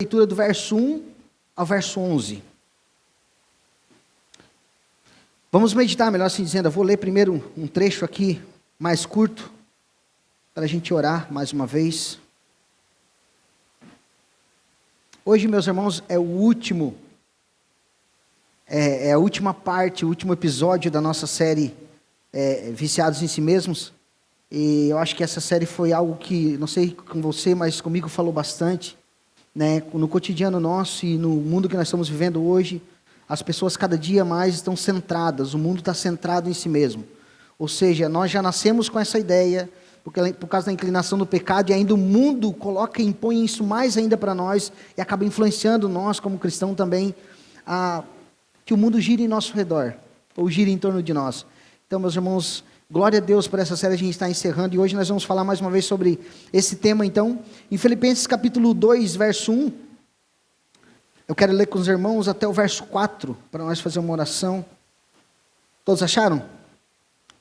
leitura do verso 1 ao verso 11. Vamos meditar, melhor assim dizendo. Eu vou ler primeiro um trecho aqui, mais curto, para a gente orar mais uma vez. Hoje, meus irmãos, é a última parte, o último episódio da nossa série Viciados em Si Mesmos. E eu acho que essa série foi algo que, não sei com você, mas comigo falou bastante, né? No cotidiano nosso e no mundo que nós estamos vivendo hoje, as pessoas cada dia mais estão centradas, o mundo está centrado em si mesmo. Ou seja, nós já nascemos com essa ideia, por causa da inclinação do pecado, e ainda o mundo coloca e impõe isso mais ainda para nós, e acaba influenciando nós como cristãos também, que o mundo gire em nosso redor, ou gire em torno de nós. Então, meus irmãos, glória a Deus por essa série a gente está encerrando, e hoje nós vamos falar mais uma vez sobre esse tema, então, em Filipenses capítulo 2, verso 1, eu quero ler com os irmãos até o verso 4, para nós fazer uma oração. Todos acharam?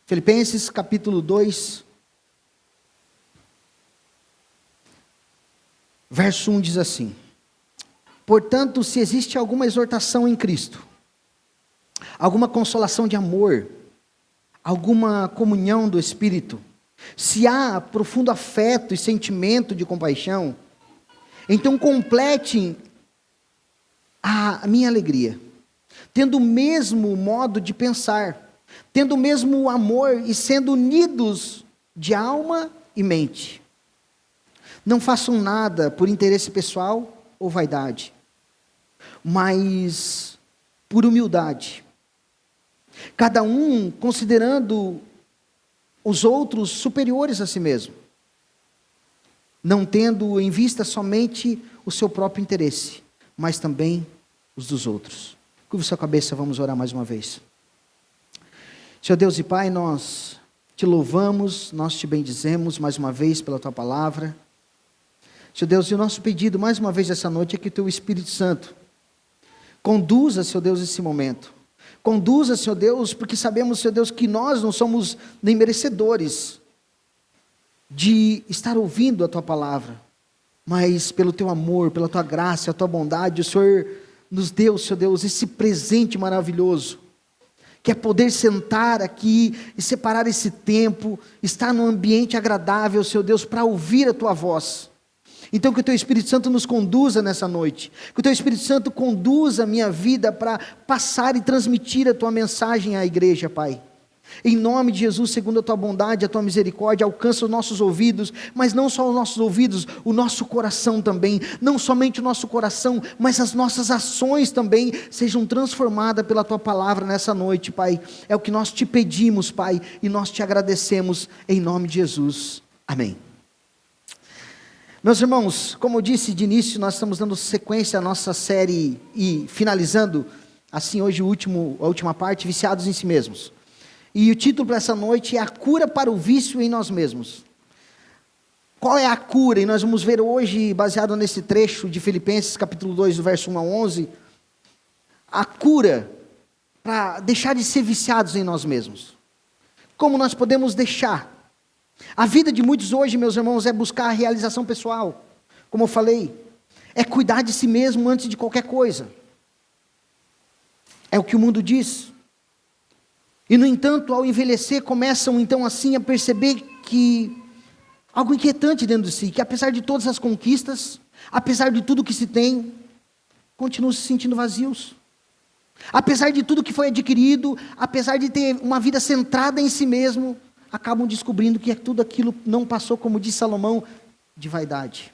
Filipenses capítulo 2, verso 1 diz assim: portanto, se existe alguma exortação em Cristo, alguma consolação de amor, alguma comunhão do Espírito, se há profundo afeto e sentimento de compaixão, então completem a minha alegria, tendo o mesmo modo de pensar, tendo o mesmo amor e sendo unidos de alma e mente. Não façam nada por interesse pessoal ou vaidade, mas por humildade, cada um considerando os outros superiores a si mesmo, não tendo em vista somente o seu próprio interesse, mas também os dos outros. Curva sua cabeça, vamos orar mais uma vez. Senhor Deus e Pai, nós te louvamos, nós te bendizemos mais uma vez pela tua palavra. Senhor Deus, e o nosso pedido mais uma vez essa noite é que o teu Espírito Santo conduza, Senhor Deus, esse momento. Conduza, Senhor Deus, porque sabemos, Senhor Deus, que nós não somos nem merecedores de estar ouvindo a tua palavra, mas pelo teu amor, pela tua graça, a tua bondade, o Senhor nos deu, Senhor Deus, esse presente maravilhoso, que é poder sentar aqui e separar esse tempo, estar num ambiente agradável, Senhor Deus, para ouvir a tua voz. Então que o teu Espírito Santo nos conduza nessa noite, que o teu Espírito Santo conduza a minha vida para passar e transmitir a tua mensagem à igreja, Pai. Em nome de Jesus, segundo a tua bondade, a tua misericórdia, alcança os nossos ouvidos, mas não só os nossos ouvidos, o nosso coração também, não somente o nosso coração, mas as nossas ações também sejam transformadas pela tua palavra nessa noite, Pai. É o que nós te pedimos, Pai, e nós te agradecemos em nome de Jesus. Amém. Meus irmãos, como eu disse de início, nós estamos dando sequência à nossa série e finalizando, assim hoje a última parte, Viciados em Si Mesmos. E o título para essa noite é A Cura para o Vício em Nós Mesmos. Qual é a cura? E nós vamos ver hoje, baseado nesse trecho de Filipenses capítulo 2, do verso 1 a 11, a cura para deixar de ser viciados em nós mesmos. Como nós podemos deixar? A vida de muitos hoje, meus irmãos, é buscar a realização pessoal. Como eu falei, é cuidar de si mesmo antes de qualquer coisa. É o que o mundo diz. E no entanto, ao envelhecer, começam então assim a perceber que algo inquietante dentro de si, que apesar de todas as conquistas, apesar de tudo que se tem, continuam se sentindo vazios. Apesar de tudo que foi adquirido, apesar de ter uma vida centrada em si mesmo, acabam descobrindo que tudo aquilo não passou, como diz Salomão, de vaidade.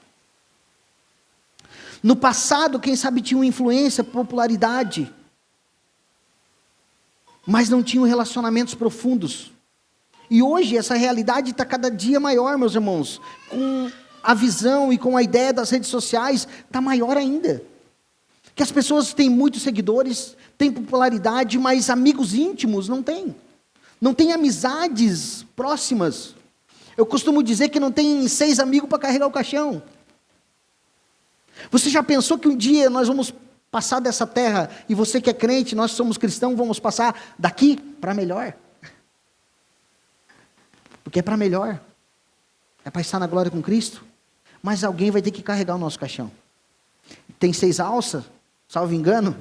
No passado, quem sabe tinha uma influência, popularidade, mas não tinham relacionamentos profundos. E hoje essa realidade está cada dia maior, meus irmãos. Com a visão e com a ideia das redes sociais, está maior ainda. Que as pessoas têm muitos seguidores, têm popularidade, mas amigos íntimos não têm. Não tem amizades próximas. Eu costumo dizer que não tem 6 amigos para carregar o caixão. Você já pensou que um dia nós vamos passar dessa terra, e você que é crente, nós somos cristãos, vamos passar daqui para melhor? Porque é para melhor. É para estar na glória com Cristo. Mas alguém vai ter que carregar o nosso caixão. tem 6 alças, salvo engano,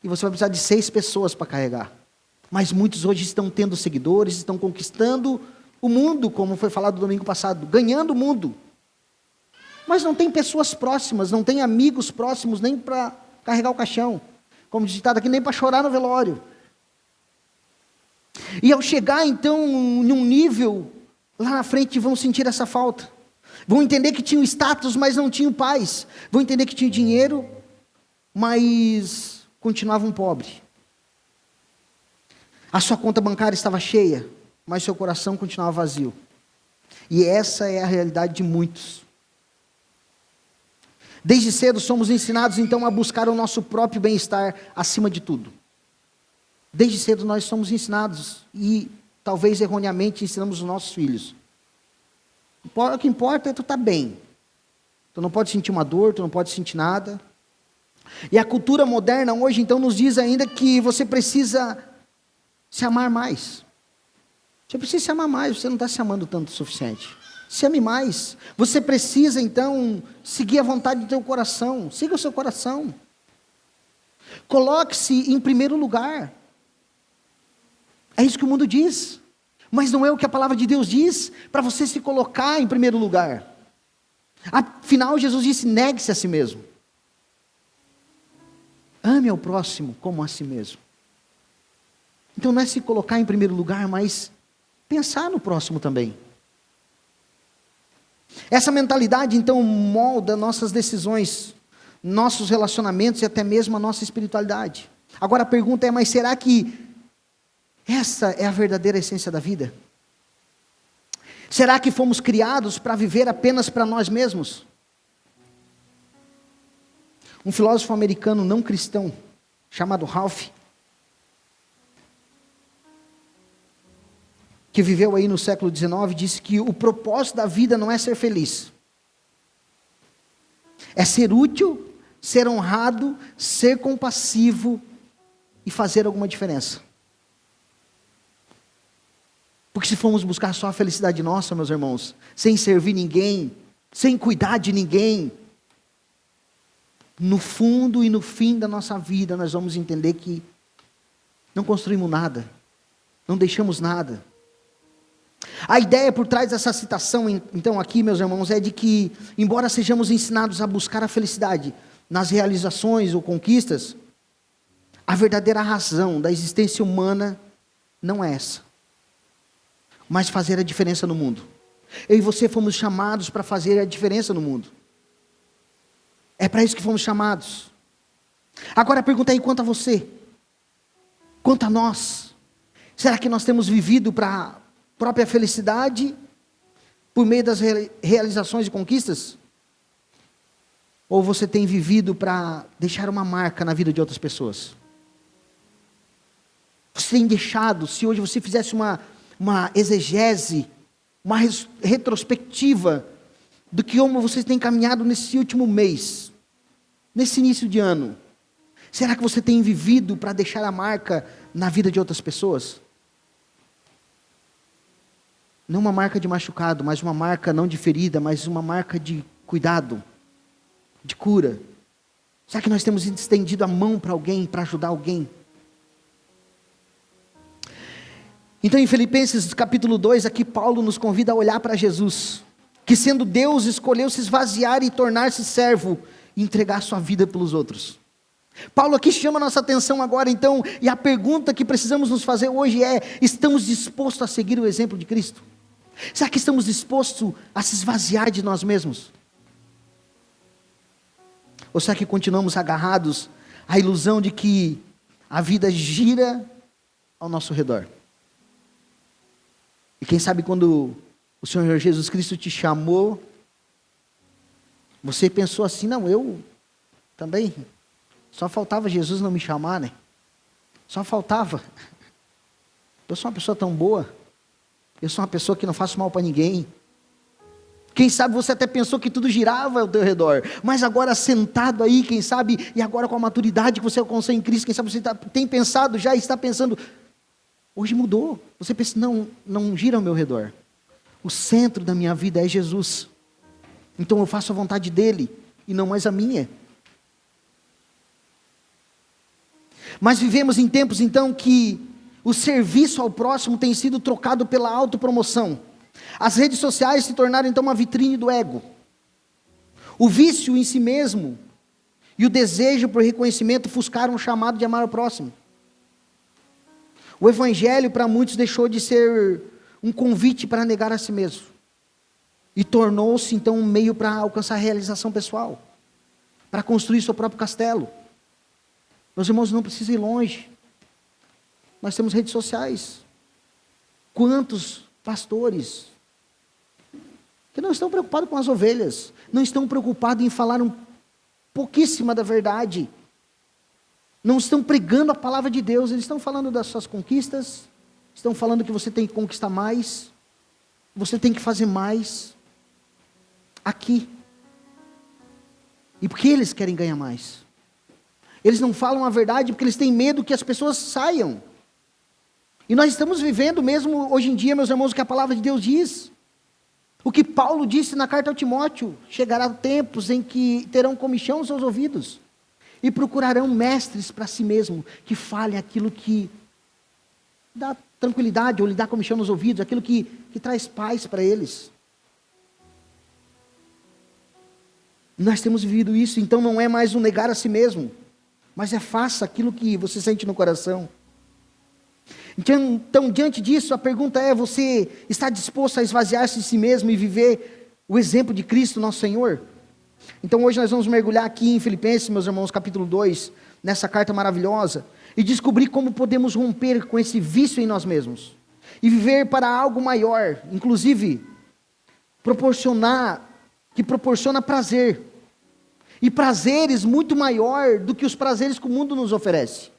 e você vai precisar de 6 pessoas para carregar. Mas muitos hoje estão tendo seguidores, estão conquistando o mundo, como foi falado domingo passado, ganhando o mundo. Mas não tem pessoas próximas, não tem amigos próximos nem para carregar o caixão. Como ditado aqui, nem para chorar no velório. E ao chegar então em um nível, lá na frente vão sentir essa falta. Vão entender que tinham status, mas não tinham paz. Vão entender que tinham dinheiro, mas continuavam pobres. A sua conta bancária estava cheia, mas seu coração continuava vazio. E essa é a realidade de muitos. Desde cedo somos ensinados então a buscar o nosso próprio bem-estar acima de tudo. Desde cedo nós somos ensinados e talvez erroneamente ensinamos os nossos filhos. O que importa é tu estar bem. Tu não pode sentir uma dor, tu não pode sentir nada. E a cultura moderna hoje então nos diz ainda que você precisa se amar mais. Você precisa se amar mais, você não está se amando tanto o suficiente. Se ame mais. Você precisa então seguir a vontade do teu coração. Siga o seu coração. Coloque-se em primeiro lugar. É isso que o mundo diz. Mas não é o que a palavra de Deus diz, para você se colocar em primeiro lugar. Afinal, Jesus disse, negue-se a si mesmo. Ame ao próximo como a si mesmo. Então não é se colocar em primeiro lugar, mas pensar no próximo também. Essa mentalidade então molda nossas decisões, nossos relacionamentos e até mesmo a nossa espiritualidade. Agora a pergunta é, mas será que essa é a verdadeira essência da vida? Será que fomos criados para viver apenas para nós mesmos? Um filósofo americano não cristão, chamado Ralph, que viveu aí no século XIX, disse que o propósito da vida não é ser feliz. É ser útil, ser honrado, ser compassivo e fazer alguma diferença. Porque se formos buscar só a felicidade nossa, meus irmãos, sem servir ninguém, sem cuidar de ninguém, no fundo e no fim da nossa vida, nós vamos entender que não construímos nada, não deixamos nada. A ideia por trás dessa citação, então aqui, meus irmãos, é de que, embora sejamos ensinados a buscar a felicidade nas realizações ou conquistas, a verdadeira razão da existência humana não é essa, mas fazer a diferença no mundo. Eu e você fomos chamados para fazer a diferença no mundo. É para isso que fomos chamados. Agora a pergunta é, quanto a você? Quanto a nós? Será que nós temos vivido para própria felicidade por meio das realizações e conquistas? Ou você tem vivido para deixar uma marca na vida de outras pessoas? Você tem deixado, se hoje você fizesse uma exegese, uma retrospectiva do que como você tem caminhado nesse último mês, nesse início de ano, será que você tem vivido para deixar a marca na vida de outras pessoas? Não uma marca de machucado, mas uma marca não de ferida, mas uma marca de cuidado, de cura. Será que nós temos estendido a mão para alguém, para ajudar alguém? Então em Filipenses capítulo 2, aqui Paulo nos convida a olhar para Jesus, que sendo Deus escolheu se esvaziar e tornar-se servo, e entregar sua vida pelos outros. Paulo aqui chama a nossa atenção agora então, e a pergunta que precisamos nos fazer hoje é, estamos dispostos a seguir o exemplo de Cristo? Será que estamos dispostos a se esvaziar de nós mesmos? Ou será que continuamos agarrados à ilusão de que a vida gira ao nosso redor? E quem sabe quando o Senhor Jesus Cristo te chamou, você pensou assim, não, eu também, só faltava Jesus não me chamar, né? Só faltava. Eu sou uma pessoa tão boa. Eu sou uma pessoa que não faço mal para ninguém. Quem sabe você até pensou que tudo girava ao teu redor. Mas agora sentado aí, quem sabe, e agora com a maturidade que você alcançou em Cristo, quem sabe você tem pensado, já está pensando, hoje mudou. Você pensa, não gira ao meu redor. O centro da minha vida é Jesus. Então eu faço a vontade dele, e não mais a minha. Mas vivemos em tempos então que o serviço ao próximo tem sido trocado pela autopromoção. As redes sociais se tornaram então uma vitrine do ego. O vício em si mesmo e o desejo por reconhecimento ofuscaram o chamado de amar o próximo. O evangelho para muitos deixou de ser um convite para negar a si mesmo e tornou-se então um meio para alcançar a realização pessoal, para construir seu próprio castelo. Meus irmãos, não precisa ir longe. Nós temos redes sociais. Quantos pastores que não estão preocupados com as ovelhas, não estão preocupados em falar pouquíssima da verdade, não estão pregando a palavra de Deus, eles estão falando das suas conquistas, estão falando que você tem que conquistar mais, você tem que fazer mais, aqui. E por que eles querem ganhar mais? Eles não falam a verdade porque eles têm medo que as pessoas saiam. E nós estamos vivendo mesmo hoje em dia, meus irmãos, o que a palavra de Deus diz. O que Paulo disse na carta ao Timóteo: chegará tempos em que terão comichão nos seus ouvidos e procurarão mestres para si mesmo, que falem aquilo que dá tranquilidade, ou lhe dá comichão nos ouvidos, aquilo que traz paz para eles. Nós temos vivido isso, então não é mais um negar a si mesmo, mas é faça aquilo que você sente no coração. Então, diante disso, a pergunta é: você está disposto a esvaziar-se de si mesmo e viver o exemplo de Cristo, nosso Senhor? Então hoje nós vamos mergulhar aqui em Filipenses, meus irmãos, capítulo 2, nessa carta maravilhosa, e descobrir como podemos romper com esse vício em nós mesmos, e viver para algo maior, inclusive, que proporciona prazer, e prazeres muito maior do que os prazeres que o mundo nos oferece.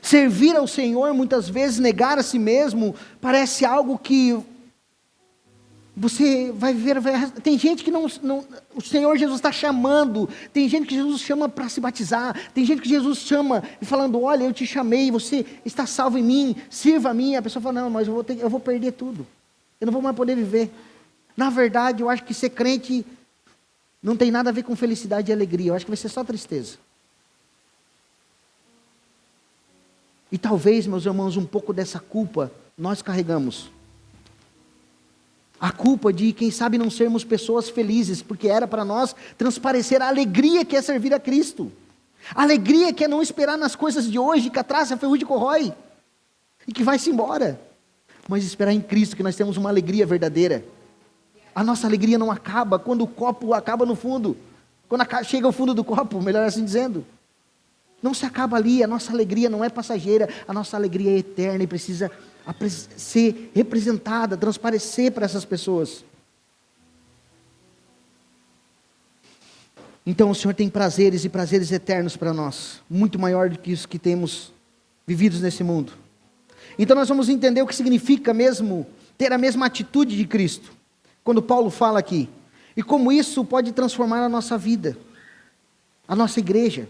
Servir ao Senhor, muitas vezes, negar a si mesmo, parece algo que você vai ver. Tem gente que não, o Senhor Jesus está chamando, tem gente que Jesus chama para se batizar, tem gente que Jesus chama e falando: olha, eu te chamei, você está salvo em mim, sirva a mim. A pessoa fala: não, mas eu vou perder tudo, eu não vou mais poder viver. Na verdade, eu acho que ser crente não tem nada a ver com felicidade e alegria, eu acho que vai ser só tristeza. E talvez, meus irmãos, um pouco dessa culpa nós carregamos. A culpa de, quem sabe, não sermos pessoas felizes, porque era para nós transparecer a alegria que é servir a Cristo. A alegria que é não esperar nas coisas de hoje, que a traça, a ferrugem corrói, e que vai-se embora. Mas esperar em Cristo, que nós temos uma alegria verdadeira. A nossa alegria não acaba quando o copo acaba no fundo. Quando chega ao fundo do copo, melhor assim dizendo. Não se acaba ali, a nossa alegria não é passageira, a nossa alegria é eterna e precisa ser representada, transparecer para essas pessoas. Então o Senhor tem prazeres e prazeres eternos para nós, muito maior do que os que temos vividos nesse mundo. Então nós vamos entender o que significa mesmo ter a mesma atitude de Cristo, quando Paulo fala aqui, e como isso pode transformar a nossa vida, a nossa igreja,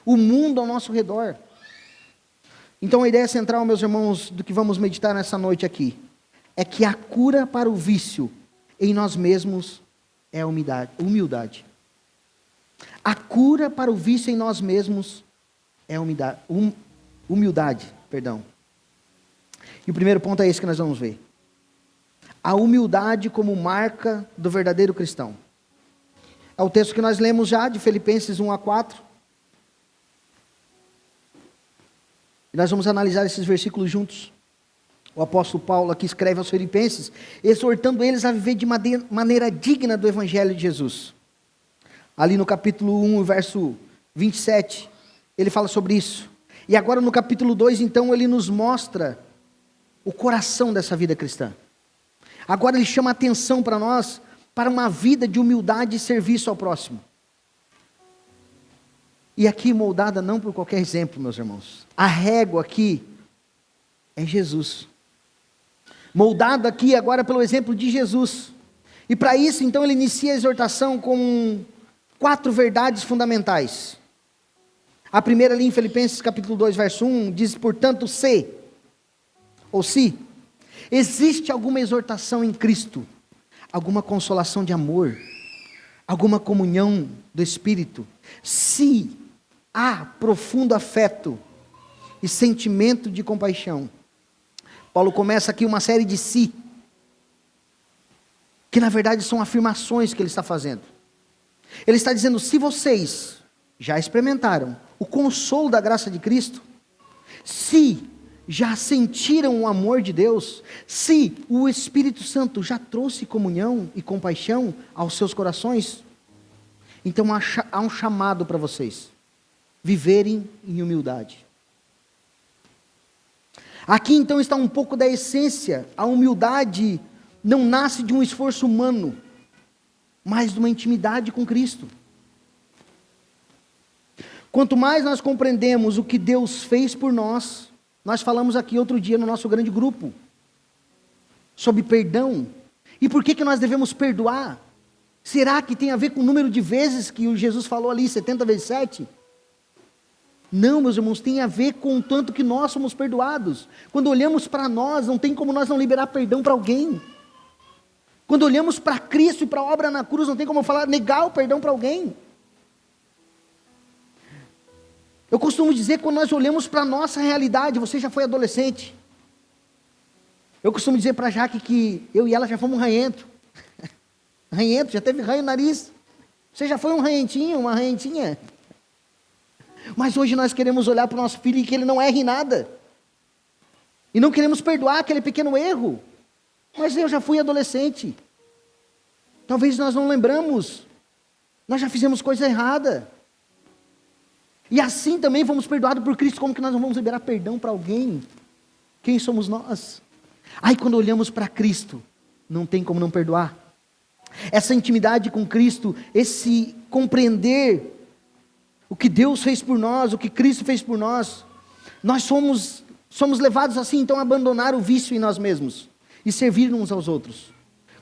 o mundo ao nosso redor. Então a ideia central, meus irmãos, do que vamos meditar nessa noite aqui, é que a cura para o vício em nós mesmos é a humildade. A cura para o vício em nós mesmos é a humildade. E o primeiro ponto é esse que nós vamos ver. A humildade como marca do verdadeiro cristão. É o texto que nós lemos já, de Filipenses 1-4. Nós vamos analisar esses versículos juntos. O apóstolo Paulo aqui escreve aos Filipenses, exortando eles a viver de maneira digna do Evangelho de Jesus. Ali no capítulo 1, verso 27, ele fala sobre isso. E agora no capítulo 2, então, ele nos mostra o coração dessa vida cristã. Agora ele chama a atenção para nós, para uma vida de humildade e serviço ao próximo. E aqui moldada não por qualquer exemplo, meus irmãos. A régua aqui é Jesus. Moldado aqui agora pelo exemplo de Jesus. E para isso, então, ele inicia a exortação com 4 verdades fundamentais. A primeira ali em Filipenses capítulo 2, verso 1, diz: portanto, se existe alguma exortação em Cristo, alguma consolação de amor, alguma comunhão do Espírito, se há profundo afeto e sentimento de compaixão. Paulo começa aqui uma série de si, que na verdade são afirmações que ele está fazendo. Ele está dizendo: se vocês já experimentaram o consolo da graça de Cristo, se já sentiram o amor de Deus, se o Espírito Santo já trouxe comunhão e compaixão aos seus corações, então há um chamado para vocês: viverem em humildade. Aqui então está um pouco da essência. A humildade não nasce de um esforço humano, mas de uma intimidade com Cristo. Quanto mais nós compreendemos o que Deus fez por nós, nós falamos aqui outro dia no nosso grande grupo, sobre perdão, e por que nós devemos perdoar? Será que tem a ver com o número de vezes que o Jesus falou ali, 70 vezes 7? Não, meus irmãos, tem a ver com o tanto que nós somos perdoados. Quando olhamos para nós, não tem como nós não liberar perdão para alguém. Quando olhamos para Cristo e para a obra na cruz, não tem como negar o perdão para alguém. Eu costumo dizer, quando nós olhamos para a nossa realidade, você já foi adolescente. Eu costumo dizer para a Jaque que eu e ela já fomos ranhento. Ranhento, já teve ranho no nariz. Você já foi um ranhentinho, uma ranhentinha? Mas hoje nós queremos olhar para o nosso filho e que ele não erre em nada. E não queremos perdoar aquele pequeno erro. Mas eu já fui adolescente. Talvez nós não lembramos. Nós já fizemos coisa errada. E assim também fomos perdoados por Cristo. Como que nós não vamos liberar perdão para alguém? Quem somos nós? Aí quando olhamos para Cristo, não tem como não perdoar. Essa intimidade com Cristo, esse compreender o que Deus fez por nós, o que Cristo fez por nós, nós somos levados assim então a abandonar o vício em nós mesmos e servir uns aos outros.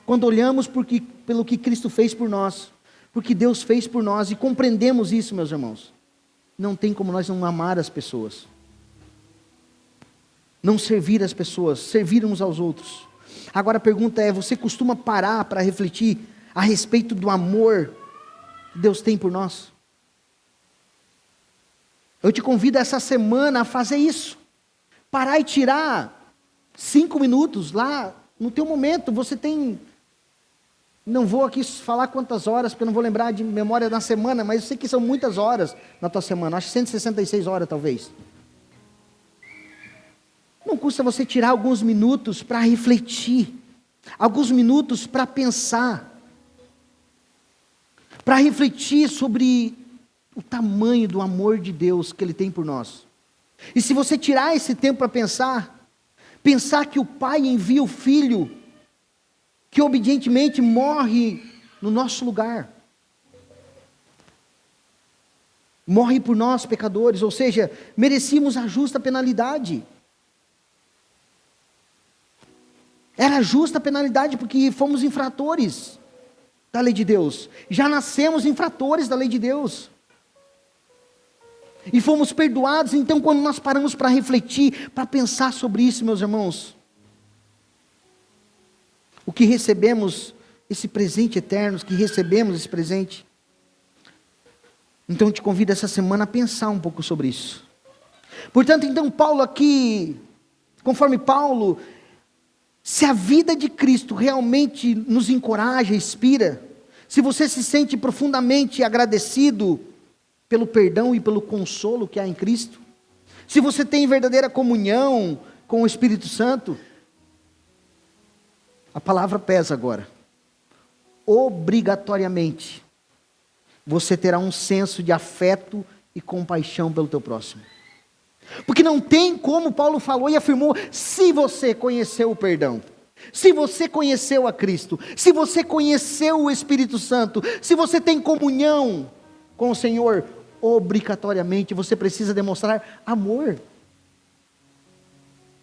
Quando olhamos pelo que Cristo fez por nós, porque Deus fez por nós e compreendemos isso, meus irmãos, não tem como nós não amar as pessoas, não servir as pessoas, servir uns aos outros. Agora a pergunta é: você costuma parar para refletir a respeito do amor que Deus tem por nós? Eu te convido essa semana a fazer isso. Parar e tirar 5 minutos lá no teu momento. Você tem, não vou aqui falar quantas horas, porque eu não vou lembrar de memória na semana, mas eu sei que são muitas horas na tua semana. Acho que 166 horas talvez. Não custa você tirar alguns minutos para refletir, alguns minutos para pensar, para refletir sobre o tamanho do amor de Deus que Ele tem por nós. E se você tirar esse tempo para pensar que o Pai envia o Filho, que obedientemente morre no nosso lugar, morre por nós pecadores, ou seja, merecíamos a justa penalidade. Era justa a penalidade porque fomos infratores da lei de Deus. Já nascemos infratores da lei de Deus. E fomos perdoados. Então quando nós paramos para refletir, para pensar sobre isso, meus irmãos, o que recebemos, esse presente eterno, que recebemos esse presente, então eu te convido essa semana a pensar um pouco sobre isso. Portanto, então Paulo aqui, conforme Paulo, se a vida de Cristo realmente nos encoraja, inspira, se você se sente profundamente agradecido pelo perdão e pelo consolo que há em Cristo, se você tem verdadeira comunhão com o Espírito Santo, a palavra pesa agora. Obrigatoriamente, você terá um senso de afeto e compaixão pelo teu próximo. Porque não tem como, Paulo falou e afirmou, se você conheceu o perdão, se você conheceu a Cristo, se você conheceu o Espírito Santo, se você tem comunhão com o Senhor, obrigatoriamente você precisa demonstrar amor.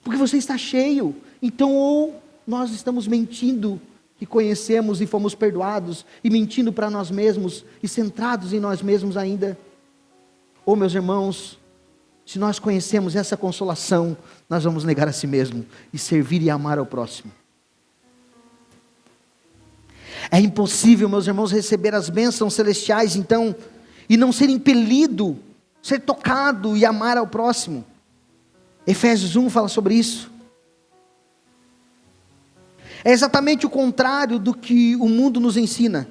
Porque você está cheio. Então ou nós estamos mentindo que conhecemos e fomos perdoados, e mentindo para nós mesmos, e centrados em nós mesmos ainda. Ou, meus irmãos, se nós conhecemos essa consolação, nós vamos negar a si mesmo, e servir e amar ao próximo. É impossível, meus irmãos, receber as bênçãos celestiais, então, e não ser impelido, ser tocado e amar ao próximo. Efésios 1 fala sobre isso. É exatamente o contrário do que o mundo nos ensina.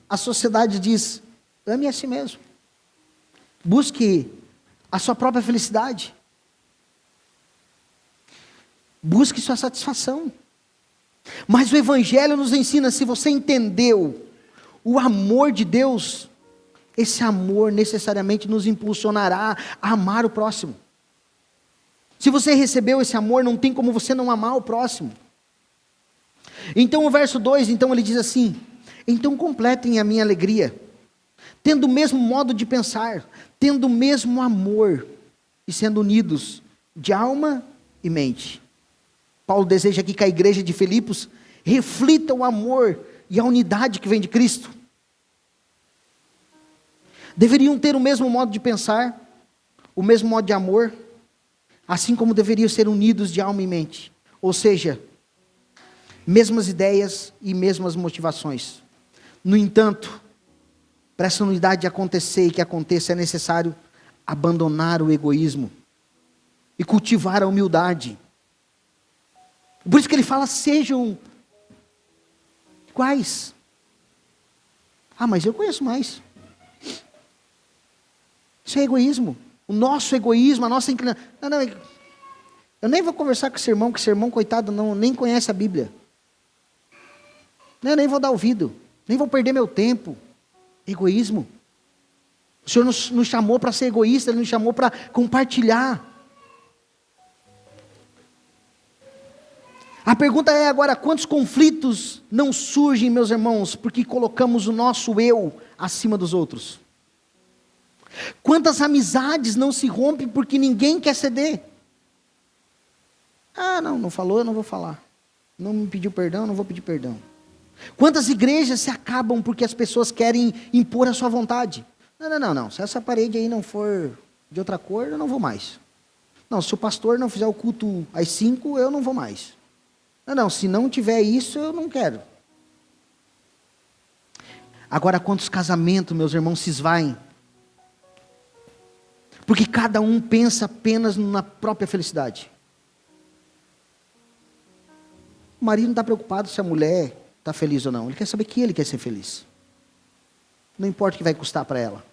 A sociedade diz: ame a si mesmo. Busque a sua própria felicidade. Busque sua satisfação. Mas o Evangelho nos ensina, se você entendeu o amor de Deus, esse amor necessariamente nos impulsionará a amar o próximo. Se você recebeu esse amor, não tem como você não amar o próximo. Então o verso 2, então ele diz assim: então completem a minha alegria, tendo o mesmo modo de pensar, tendo o mesmo amor, e sendo unidos de alma e mente. Paulo deseja aqui que a igreja de Filipos reflita o amor e a unidade que vem de Cristo. Deveriam ter o mesmo modo de pensar, o mesmo modo de amor, assim como deveriam ser unidos de alma e mente. Ou seja, mesmas ideias e mesmas motivações. No entanto, para essa unidade acontecer e que aconteça, é necessário abandonar o egoísmo e cultivar a humildade. Por isso que ele fala: sejam iguais. Ah, mas eu conheço mais. Isso é egoísmo. O nosso egoísmo, a nossa inclinação. Não, eu nem vou conversar com esse irmão, que esse irmão, coitado, nem conhece a Bíblia. Eu nem vou dar ouvido, nem vou perder meu tempo. Egoísmo. O Senhor nos chamou para ser egoísta, Ele nos chamou para compartilhar. A pergunta é agora: quantos conflitos não surgem, meus irmãos, porque colocamos o nosso eu acima dos outros? Quantas amizades não se rompem porque ninguém quer ceder? Ah, não falou, eu não vou falar. Não me pediu perdão, eu não vou pedir perdão. Quantas igrejas se acabam porque as pessoas querem impor a sua vontade? Não. Se essa parede aí não for de outra cor, eu não vou mais. Não, se o pastor não fizer o culto às 5, eu não vou mais. Se não tiver isso, eu não quero. Agora, quantos casamentos, meus irmãos, se esvaem? Porque cada um pensa apenas na própria felicidade. O marido não está preocupado se a mulher está feliz ou não. Ele quer saber que ele quer ser feliz. Não importa o que vai custar para ela.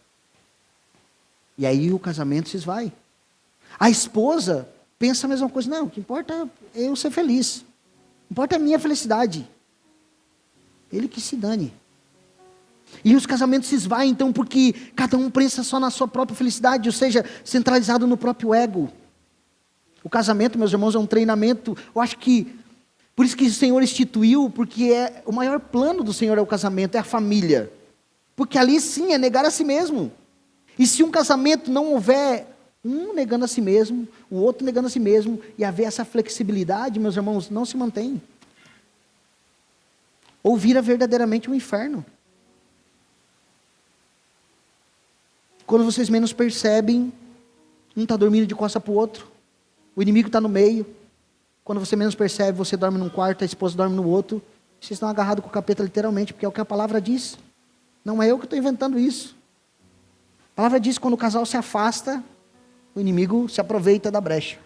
E aí o casamento se esvai. A esposa pensa a mesma coisa. Não, o que importa é eu ser feliz. O que importa é a minha felicidade. Ele que se dane. E os casamentos se esvaem então porque cada um pensa só na sua própria felicidade, ou seja, centralizado no próprio ego. O casamento, meus irmãos, é um treinamento. Eu acho que por isso que o Senhor instituiu, porque o maior plano do Senhor é o casamento, é a família. Porque ali sim é negar a si mesmo. E se um casamento não houver um negando a si mesmo, o outro negando a si mesmo, e haver essa flexibilidade, meus irmãos, não se mantém. Ou vira verdadeiramente um inferno. Quando vocês menos percebem, um está dormindo de costa para o outro, o inimigo está no meio. Quando você menos percebe, você dorme num quarto, a esposa dorme no outro. Vocês estão agarrados com o capeta literalmente, porque é o que a palavra diz. Não é eu que estou inventando isso. A palavra diz que quando o casal se afasta, o inimigo se aproveita da brecha.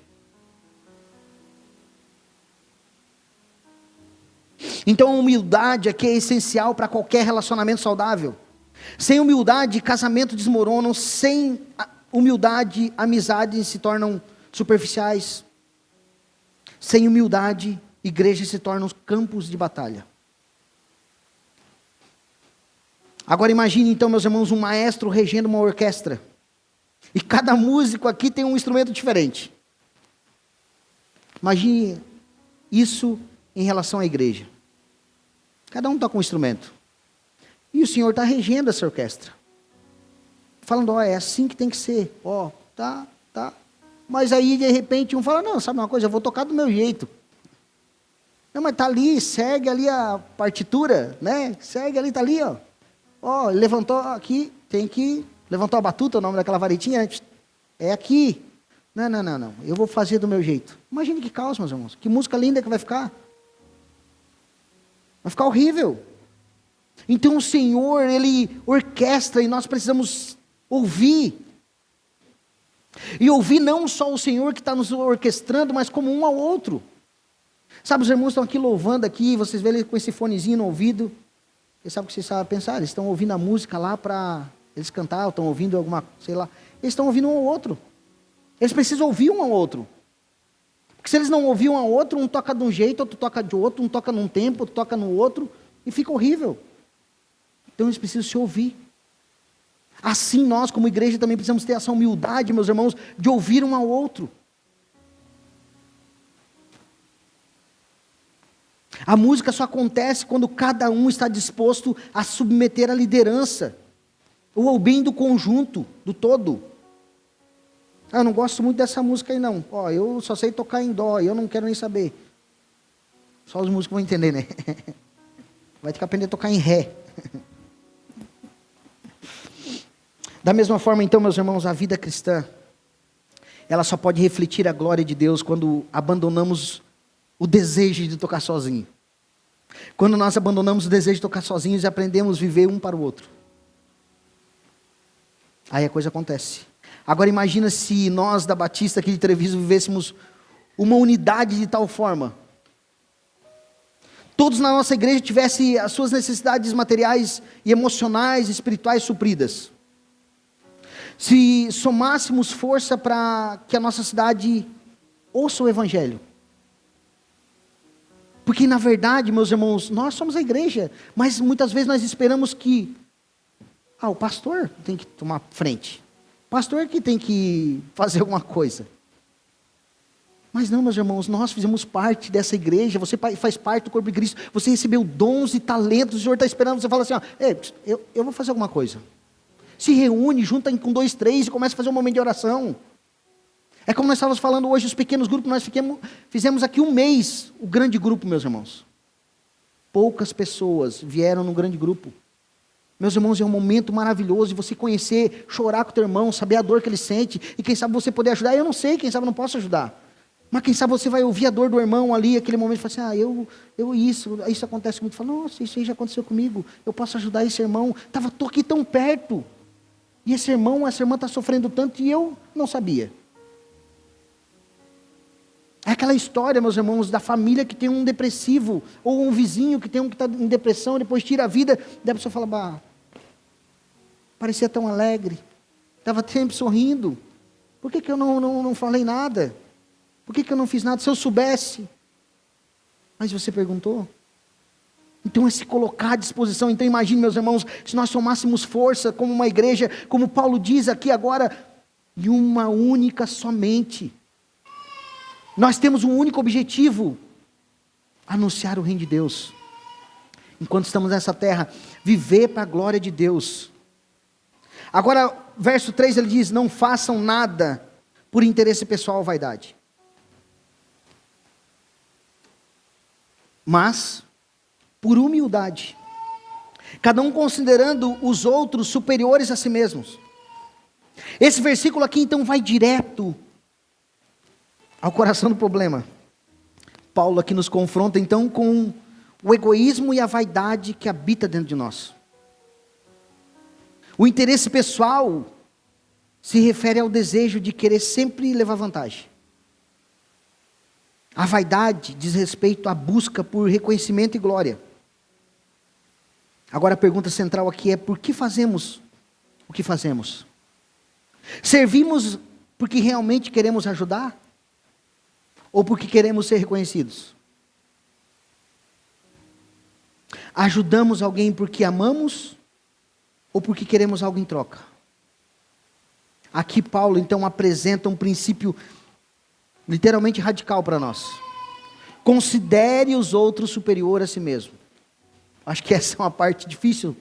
Então a humildade aqui é essencial para qualquer relacionamento saudável. Sem humildade, casamento desmoronam. Sem humildade, amizades se tornam superficiais. Sem humildade, igrejas se tornam campos de batalha. Agora imagine então, meus irmãos, um maestro regendo uma orquestra. E cada músico aqui tem um instrumento diferente. Imagine isso em relação à igreja. Cada um toca um instrumento. E o Senhor está regendo essa orquestra. Falando, é assim que tem que ser. Tá. Mas aí, de repente, um fala, não, sabe uma coisa, eu vou tocar do meu jeito. Não, mas está ali, segue ali a partitura, né? Segue ali, está ali, levantou aqui, tem que... Levantou a batuta, o nome daquela varetinha, é aqui. Não, eu vou fazer do meu jeito. Imagine que caos, meus irmãos. Que música linda que vai ficar. Vai ficar horrível. Então o Senhor, Ele orquestra e nós precisamos ouvir. E ouvir não só o Senhor que está nos orquestrando, mas como um ao outro. Sabe, os irmãos estão aqui louvando aqui, vocês veem ele com esse fonezinho no ouvido. Vocês sabem o que vocês sabem pensar? Eles estão ouvindo a música lá para eles cantar, ou estão ouvindo alguma, sei lá. Eles estão ouvindo um ao outro. Eles precisam ouvir um ao outro. Porque se eles não ouvir um ao outro, um toca de um jeito, outro toca de outro, um toca num tempo, outro toca no outro, e fica horrível. Então eles precisam se ouvir. Assim nós, como igreja, também precisamos ter essa humildade, meus irmãos, de ouvir um ao outro. A música só acontece quando cada um está disposto a submeter a liderança, ou ao bem do conjunto, do todo. Eu não gosto muito dessa música aí não. Eu só sei tocar em dó, eu não quero nem saber. Só os músicos vão entender, né? Vai ter que aprender a tocar em ré. Da mesma forma, então, meus irmãos, a vida cristã, ela só pode refletir a glória de Deus quando abandonamos o desejo de tocar sozinho. Quando nós abandonamos o desejo de tocar sozinhos e aprendemos a viver um para o outro. Aí a coisa acontece. Agora imagina se nós da Batista aqui de Treviso vivêssemos uma unidade de tal forma. Todos na nossa igreja tivessem as suas necessidades materiais e emocionais e espirituais supridas. Se somássemos força para que a nossa cidade ouça o Evangelho. Porque na verdade, meus irmãos, nós somos a igreja, mas muitas vezes nós esperamos que o pastor tem que tomar frente. O pastor que tem que fazer alguma coisa. Mas não, meus irmãos, nós fizemos parte dessa igreja, você faz parte do corpo de Cristo, você recebeu dons e talentos, o Senhor está esperando, você fala assim, eu vou fazer alguma coisa. Se reúne, junta com 2, 3 e começa a fazer um momento de oração. É como nós estávamos falando hoje, os pequenos grupos, nós fizemos aqui um mês, o grande grupo, meus irmãos. Poucas pessoas vieram no grande grupo. Meus irmãos, é um momento maravilhoso de você conhecer, chorar com o teu irmão, saber a dor que ele sente, e quem sabe você poder ajudar. Eu não sei, quem sabe eu não posso ajudar. Mas quem sabe você vai ouvir a dor do irmão ali, aquele momento, e fala assim, isso acontece muito. Fala, nossa, isso aí já aconteceu comigo, eu posso ajudar esse irmão. Estou aqui tão perto. E essa irmã está sofrendo tanto e eu não sabia. É aquela história, meus irmãos, da família que tem um depressivo, ou um vizinho que tem um que está em depressão, depois tira a vida, daí a pessoa fala, parecia tão alegre, estava sempre sorrindo, por que eu não falei nada? Por que eu não fiz nada? Se eu soubesse. Mas você perguntou? Então é se colocar à disposição. Então imagine, meus irmãos, se nós tomássemos força como uma igreja, como Paulo diz aqui agora, de uma única somente. Nós temos um único objetivo: anunciar o reino de Deus. Enquanto estamos nessa terra, viver para a glória de Deus. Agora, verso 3 ele diz, não façam nada por interesse pessoal ou vaidade. Mas por humildade, cada um considerando os outros superiores a si mesmos. Esse versículo aqui então vai direto ao coração do problema. Paulo aqui nos confronta então com o egoísmo e a vaidade que habita dentro de nós. O interesse pessoal se refere ao desejo de querer sempre levar vantagem. A vaidade diz respeito à busca por reconhecimento e glória. Agora a pergunta central aqui é: por que fazemos o que fazemos? Servimos porque realmente queremos ajudar? Ou porque queremos ser reconhecidos? Ajudamos alguém porque amamos? Ou porque queremos algo em troca? Aqui Paulo então apresenta um princípio literalmente radical para nós. Considere os outros superior a si mesmo. Acho que essa é uma parte difícil.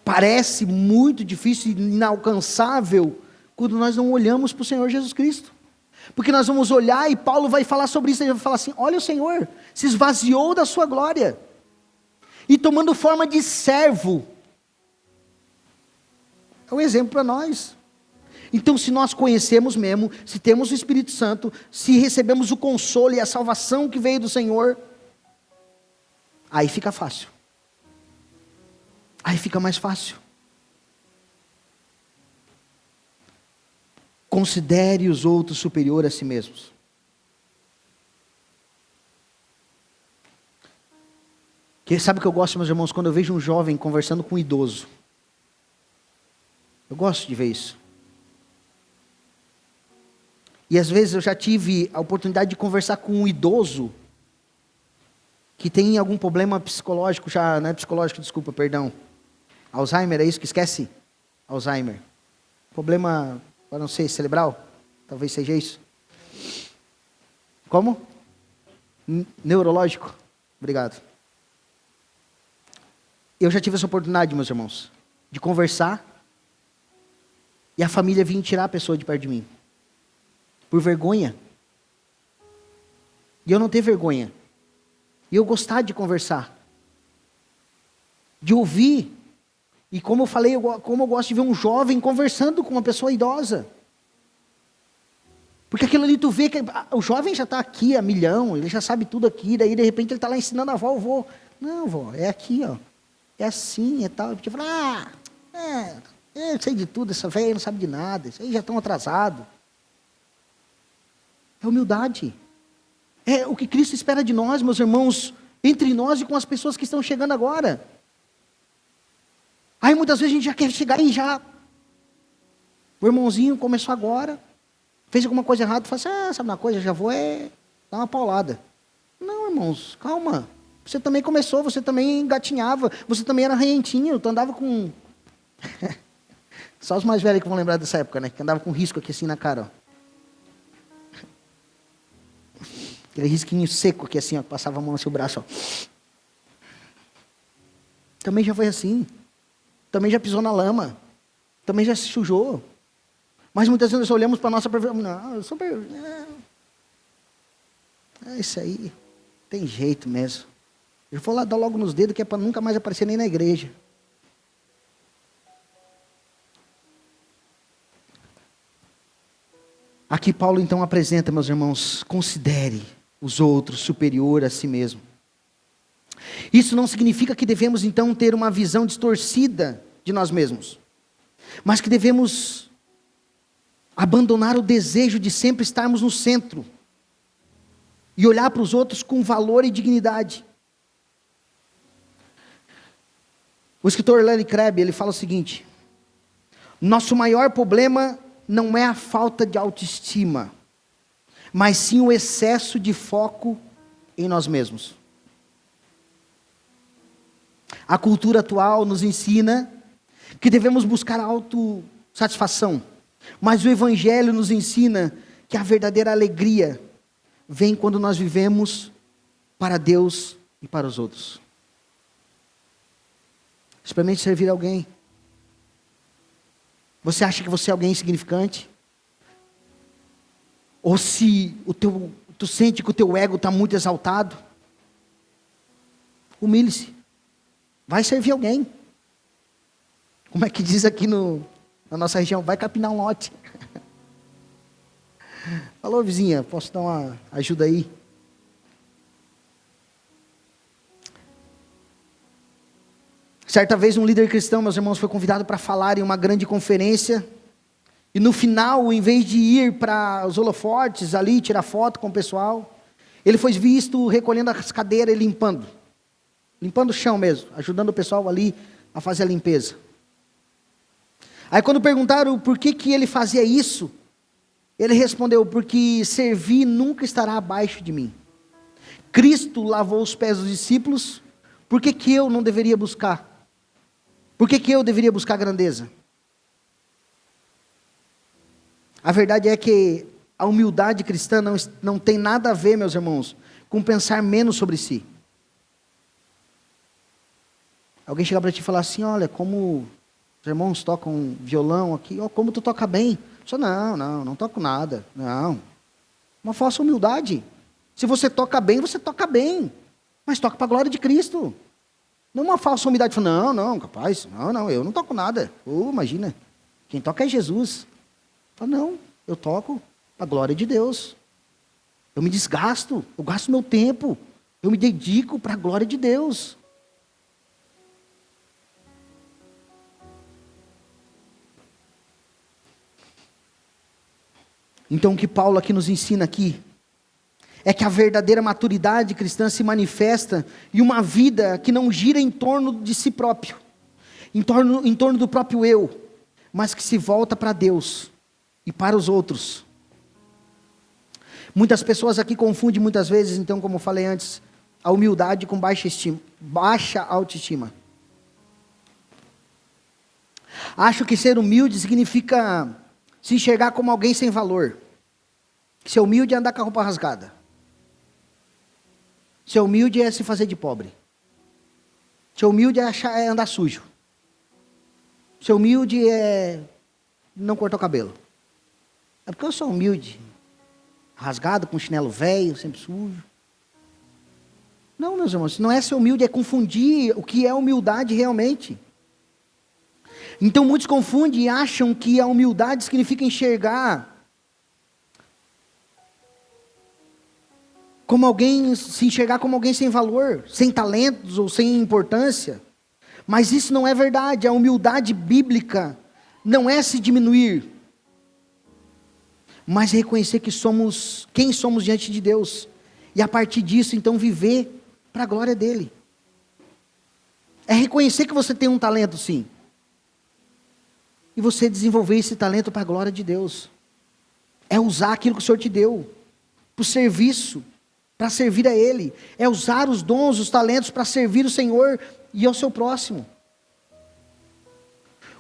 Parece muito difícil e inalcançável quando nós não olhamos para o Senhor Jesus Cristo. Porque nós vamos olhar e Paulo vai falar sobre isso, ele vai falar assim: olha, o Senhor se esvaziou da sua glória e tomando forma de servo. É um exemplo para nós. Então, se nós conhecemos mesmo, se temos o Espírito Santo, se recebemos o consolo e a salvação que veio do Senhor, aí fica fácil. Aí fica mais fácil. Considere os outros superior a si mesmos. Sabe o que eu gosto, meus irmãos, quando eu vejo um jovem conversando com um idoso? Eu gosto de ver isso. E às vezes eu já tive a oportunidade de conversar com um idoso que tem algum problema psicológico, já não é psicológico, desculpa, perdão. Alzheimer, é isso que esquece? Alzheimer. Problema, eu não sei, cerebral? Talvez seja isso. Como? Neurológico? Obrigado. Eu já tive essa oportunidade, meus irmãos, de conversar e a família vinha tirar a pessoa de perto de mim. Por vergonha. E eu não ter vergonha. E eu gostar de conversar. De ouvir. E como eu falei, como eu gosto de ver um jovem conversando com uma pessoa idosa. Porque aquilo ali tu vê que o jovem já está aqui a milhão, ele já sabe tudo aqui, daí de repente ele está lá ensinando a avó, o vô. Não, vó, é aqui, ó. É assim, é tal. Eu falo, eu sei de tudo, essa velha não sabe de nada, isso aí já estão atrasados. É humildade. É o que Cristo espera de nós, meus irmãos, entre nós e com as pessoas que estão chegando agora. Aí muitas vezes a gente já quer chegar e já... O irmãozinho começou agora, fez alguma coisa errada, fala assim, sabe uma coisa, já vou dar uma paulada. Não, irmãos, calma. Você também começou, você também engatinhava, você também era ranhentinho, tu andava com... Só os mais velhos que vão lembrar dessa época, né? Que andava com risco aqui assim na cara, ó. Aquele risquinho seco aqui assim, ó, passava a mão no seu braço, ó. Também já foi assim. Também já pisou na lama. Também já se sujou. Mas muitas vezes nós olhamos para a nossa perfeição. Não, eu sou é isso aí. Tem jeito mesmo. Eu vou lá dar logo nos dedos que é para nunca mais aparecer nem na igreja. Aqui Paulo então apresenta, meus irmãos, considere os outros superior a si mesmo. Isso não significa que devemos então ter uma visão distorcida de nós mesmos, mas que devemos abandonar o desejo de sempre estarmos no centro e olhar para os outros com valor e dignidade. O escritor Larry Crabb, ele fala o seguinte: nosso maior problema não é a falta de autoestima, mas sim o excesso de foco em nós mesmos. A cultura atual nos ensina que devemos buscar a autossatisfação, mas o Evangelho nos ensina que a verdadeira alegria vem quando nós vivemos para Deus e para os outros. Experimente servir alguém. Você acha que você é alguém insignificante? Ou se tu sente que o teu ego está muito exaltado? Humilhe-se. Vai servir alguém. Como é que diz aqui na nossa região? Vai capinar um lote. Alô, vizinha, posso dar uma ajuda aí? Certa vez um líder cristão, meus irmãos, foi convidado para falar em uma grande conferência. E no final, em vez de ir para os holofotes ali, tirar foto com o pessoal, ele foi visto recolhendo as cadeiras e limpando o chão mesmo, ajudando o pessoal ali a fazer a limpeza. Aí quando perguntaram por que ele fazia isso, ele respondeu: porque servir nunca estará abaixo de mim. Cristo lavou os pés dos discípulos, por que eu não deveria buscar? Por que eu deveria buscar grandeza? A verdade é que a humildade cristã não tem nada a ver, meus irmãos, com pensar menos sobre si. Alguém chegar para ti e falar assim: olha, como os irmãos tocam violão aqui, como tu toca bem. Só não toco nada. Não. Uma falsa humildade. Se você toca bem, mas toca para a glória de Cristo. Não uma falsa humildade, não, capaz, eu não toco nada. Imagina, quem toca é Jesus. Fala, não, eu toco para a glória de Deus. Eu me desgasto, eu gasto meu tempo, eu me dedico para a glória de Deus. Então o que Paulo aqui nos ensina aqui é que a verdadeira maturidade cristã se manifesta em uma vida que não gira em torno de si próprio, em torno do próprio eu, mas que se volta para Deus e para os outros. Muitas pessoas aqui confundem muitas vezes, então, como eu falei antes, a humildade com baixa autoestima. Acho que ser humilde significa se enxergar como alguém sem valor. Ser humilde é andar com a roupa rasgada. Ser humilde é se fazer de pobre. Ser humilde é andar sujo. Ser humilde é não cortar o cabelo. É porque eu sou humilde. Rasgado, com chinelo velho, sempre sujo. Não, meus irmãos, não é ser humilde, é confundir o que é humildade realmente. Então muitos confundem e acham que a humildade significa enxergar como alguém, se enxergar como alguém sem valor, sem talentos ou sem importância. Mas isso não é verdade. A humildade bíblica não é se diminuir, mas reconhecer que somos quem somos diante de Deus. E a partir disso, então, viver para a glória dEle. É reconhecer que você tem um talento, sim. E você desenvolver esse talento para a glória de Deus. É usar aquilo que o Senhor te deu para o serviço, para servir a Ele. É usar os dons, os talentos para servir o Senhor e ao seu próximo.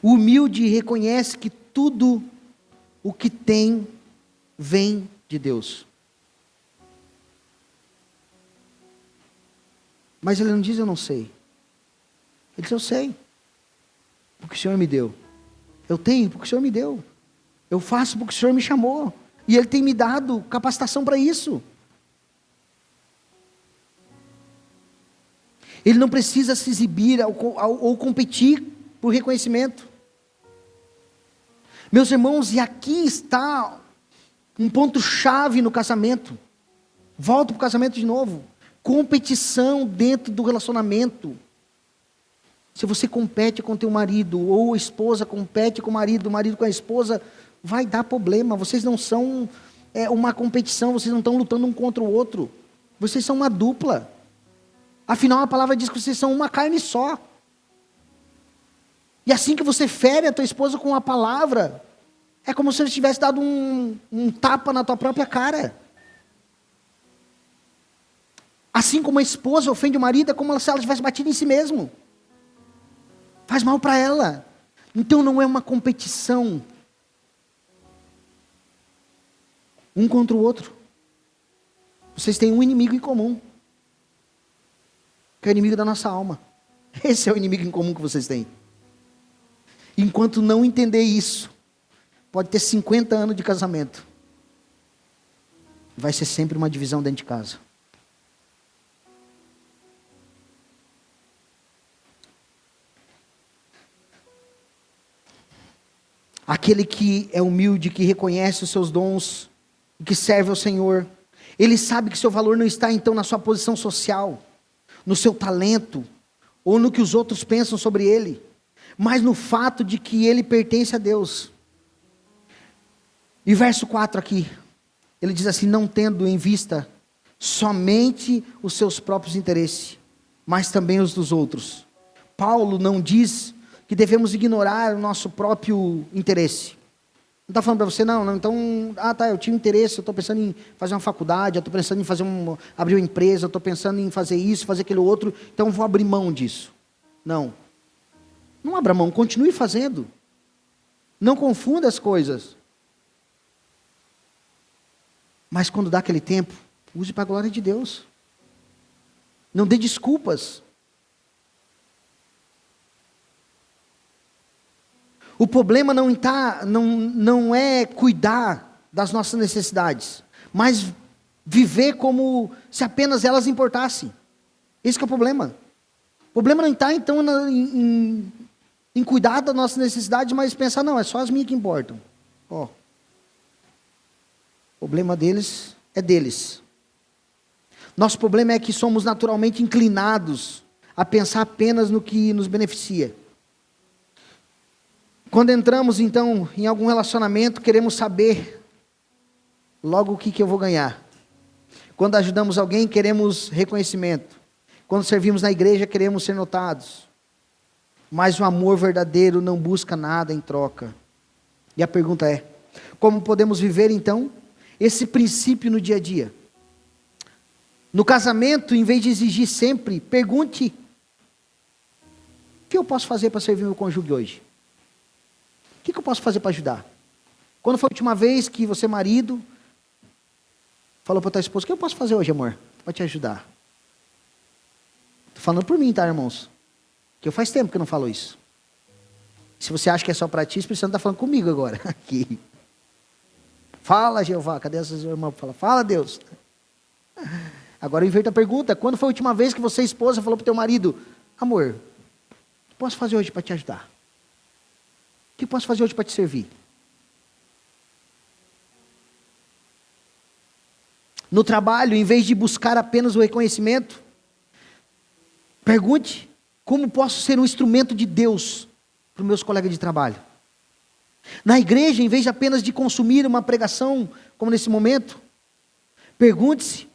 O humilde reconhece que tudo o que tem vem de Deus. Mas ele não diz eu não sei. Ele diz eu sei, porque o Senhor me deu. Eu tenho porque o Senhor me deu. Eu faço porque o Senhor me chamou. E Ele tem me dado capacitação para isso. Ele não precisa se exibir ou competir por reconhecimento. Meus irmãos, e aqui está um ponto-chave no casamento. Volto para o casamento de novo. Competição dentro do relacionamento. Se você compete com teu marido, ou a esposa compete com o marido com a esposa, vai dar problema. Vocês não são uma competição, vocês não estão lutando um contra o outro. Vocês são uma dupla. Afinal, a palavra diz que vocês são uma carne só. E assim que você fere a tua esposa com a palavra, é como se você tivesse dado um tapa na tua própria cara. Assim como a esposa ofende o marido, é como se ela tivesse batido em si mesmo. Faz mal para ela. Então não é uma competição um contra o outro. Vocês têm um inimigo em comum, que é o inimigo da nossa alma. Esse é o inimigo em comum que vocês têm. Enquanto não entender isso, pode ter 50 anos de casamento, vai ser sempre uma divisão dentro de casa. Aquele que é humilde, que reconhece os seus dons, que serve ao Senhor, ele sabe que seu valor não está então na sua posição social, no seu talento, ou no que os outros pensam sobre ele, mas no fato de que ele pertence a Deus. E verso 4 aqui, ele diz assim: não tendo em vista somente os seus próprios interesses, mas também os dos outros. Paulo não diz que devemos ignorar o nosso próprio interesse. Não está falando para você, não, então, eu tinha interesse, eu estou pensando em fazer uma faculdade, eu estou pensando em abrir uma empresa, eu estou pensando em fazer isso, fazer aquele outro, então vou abrir mão disso. Não. Não abra mão, continue fazendo. Não confunda as coisas. Mas quando dá aquele tempo, use para a glória de Deus. Não dê desculpas. O problema não é cuidar das nossas necessidades, mas viver como se apenas elas importassem. Esse que é o problema. O problema não está então em cuidar das nossas necessidades, mas pensar, não, é só as minhas que importam. O problema deles é deles. Nosso problema é que somos naturalmente inclinados a pensar apenas no que nos beneficia. Quando entramos então em algum relacionamento, queremos saber logo o que eu vou ganhar? Quando ajudamos alguém, queremos reconhecimento. Quando servimos na igreja, queremos ser notados. Mas o amor verdadeiro não busca nada em troca. E a pergunta é, como podemos viver então esse princípio no dia a dia? No casamento, em vez de exigir sempre, pergunte: o que eu posso fazer para servir meu cônjuge hoje? O que eu posso fazer para ajudar? Quando foi a última vez que você, marido, falou para a tua esposa: o que eu posso fazer hoje, amor, para te ajudar? Estou falando por mim, tá, irmãos? Que eu faz tempo que eu não falo isso. Se você acha que é só para ti, você não está falando comigo agora. Aqui. Fala, Jeová. Cadê essas irmãs? Fala, Deus. Agora eu inverto a pergunta. Quando foi a última vez que você, esposa, falou para o teu marido: amor, o que posso fazer hoje para te ajudar? O que posso fazer hoje para te servir? No trabalho, em vez de buscar apenas o reconhecimento, pergunte: como posso ser um instrumento de Deus para os meus colegas de trabalho? Na igreja, em vez de apenas de consumir uma pregação, como nesse momento, pergunte-se: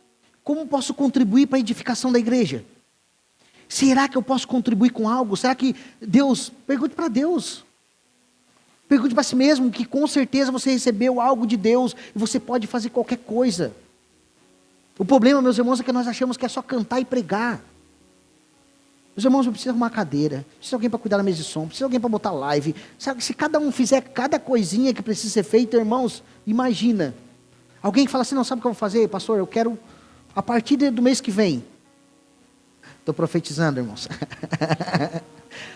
como posso contribuir para a edificação da igreja? Será que eu posso contribuir com algo? Será que Deus... Pergunte para Deus. Pergunte para si mesmo, que com certeza você recebeu algo de Deus e você pode fazer qualquer coisa. O problema, meus irmãos, é que nós achamos que é só cantar e pregar. Meus irmãos, não precisa arrumar cadeira, precisa de alguém para cuidar da mesa de som, precisa de alguém para botar live. Sabe, se cada um fizer cada coisinha que precisa ser feita, irmãos, imagina. Alguém que fala assim: não, sabe o que eu vou fazer, pastor? Eu quero, a partir do mês que vem. Estou profetizando, irmãos.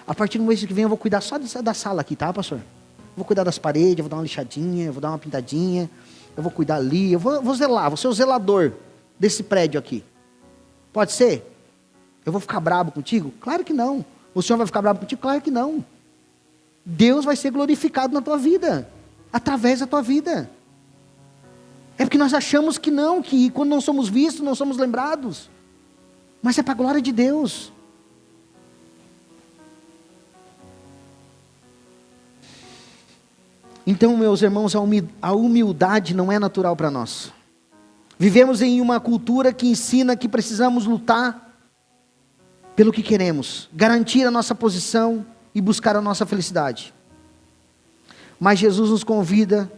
A partir do mês que vem eu vou cuidar só da sala aqui, tá, pastor? Vou cuidar das paredes, eu vou dar uma lixadinha, eu vou dar uma pintadinha, eu vou cuidar ali, eu vou zelar, vou ser o zelador desse prédio aqui. Pode ser? Eu vou ficar bravo contigo? Claro que não. O Senhor vai ficar bravo contigo? Claro que não. Deus vai ser glorificado na tua vida, através da tua vida. É porque nós achamos que não, que quando não somos vistos, não somos lembrados. Mas é para a glória de Deus. Então, meus irmãos, a humildade não é natural para nós. Vivemos em uma cultura que ensina que precisamos lutar pelo que queremos, garantir a nossa posição e buscar a nossa felicidade. Mas Jesus nos convida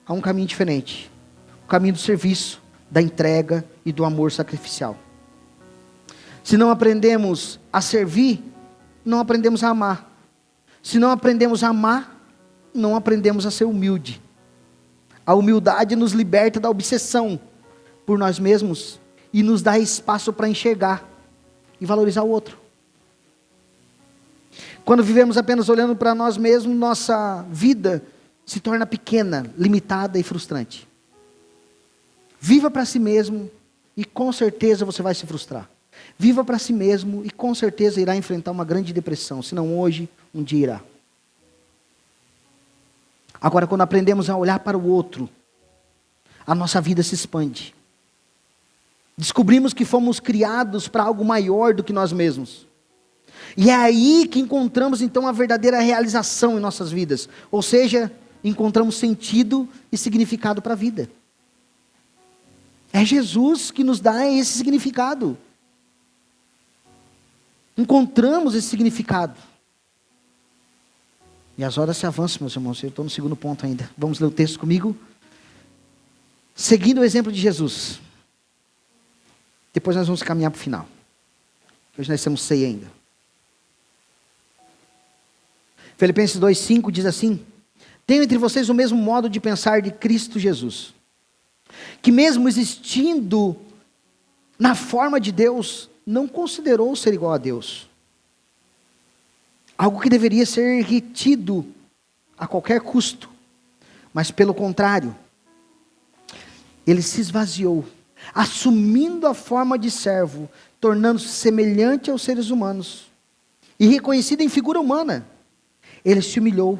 a um caminho diferente. O caminho do serviço, da entrega e do amor sacrificial. Se não aprendemos a servir, não aprendemos a amar. Se não aprendemos a amar, não aprendemos a ser humilde. A humildade nos liberta da obsessão por nós mesmos e nos dá espaço para enxergar e valorizar o outro. Quando vivemos apenas olhando para nós mesmos, nossa vida se torna pequena, limitada e frustrante. Viva para si mesmo e com certeza você vai se frustrar. Viva para si mesmo e com certeza irá enfrentar uma grande depressão, se não hoje, um dia irá. Agora, quando aprendemos a olhar para o outro, a nossa vida se expande. Descobrimos que fomos criados para algo maior do que nós mesmos. E é aí que encontramos então a verdadeira realização em nossas vidas. Ou seja, encontramos sentido e significado para a vida. É Jesus que nos dá esse significado. Encontramos esse significado. E as horas se avançam, meus irmãos. Eu estou no segundo ponto ainda. Vamos ler o texto comigo? Seguindo o exemplo de Jesus. Depois nós vamos caminhar para o final. Hoje nós temos ceia ainda. Filipenses 2,5 diz assim: tenho entre vocês o mesmo modo de pensar de Cristo Jesus, que mesmo existindo na forma de Deus, não considerou ser igual a Deus, algo que deveria ser retido a qualquer custo, mas pelo contrário, ele se esvaziou, assumindo a forma de servo, tornando-se semelhante aos seres humanos, e reconhecido em figura humana, ele se humilhou,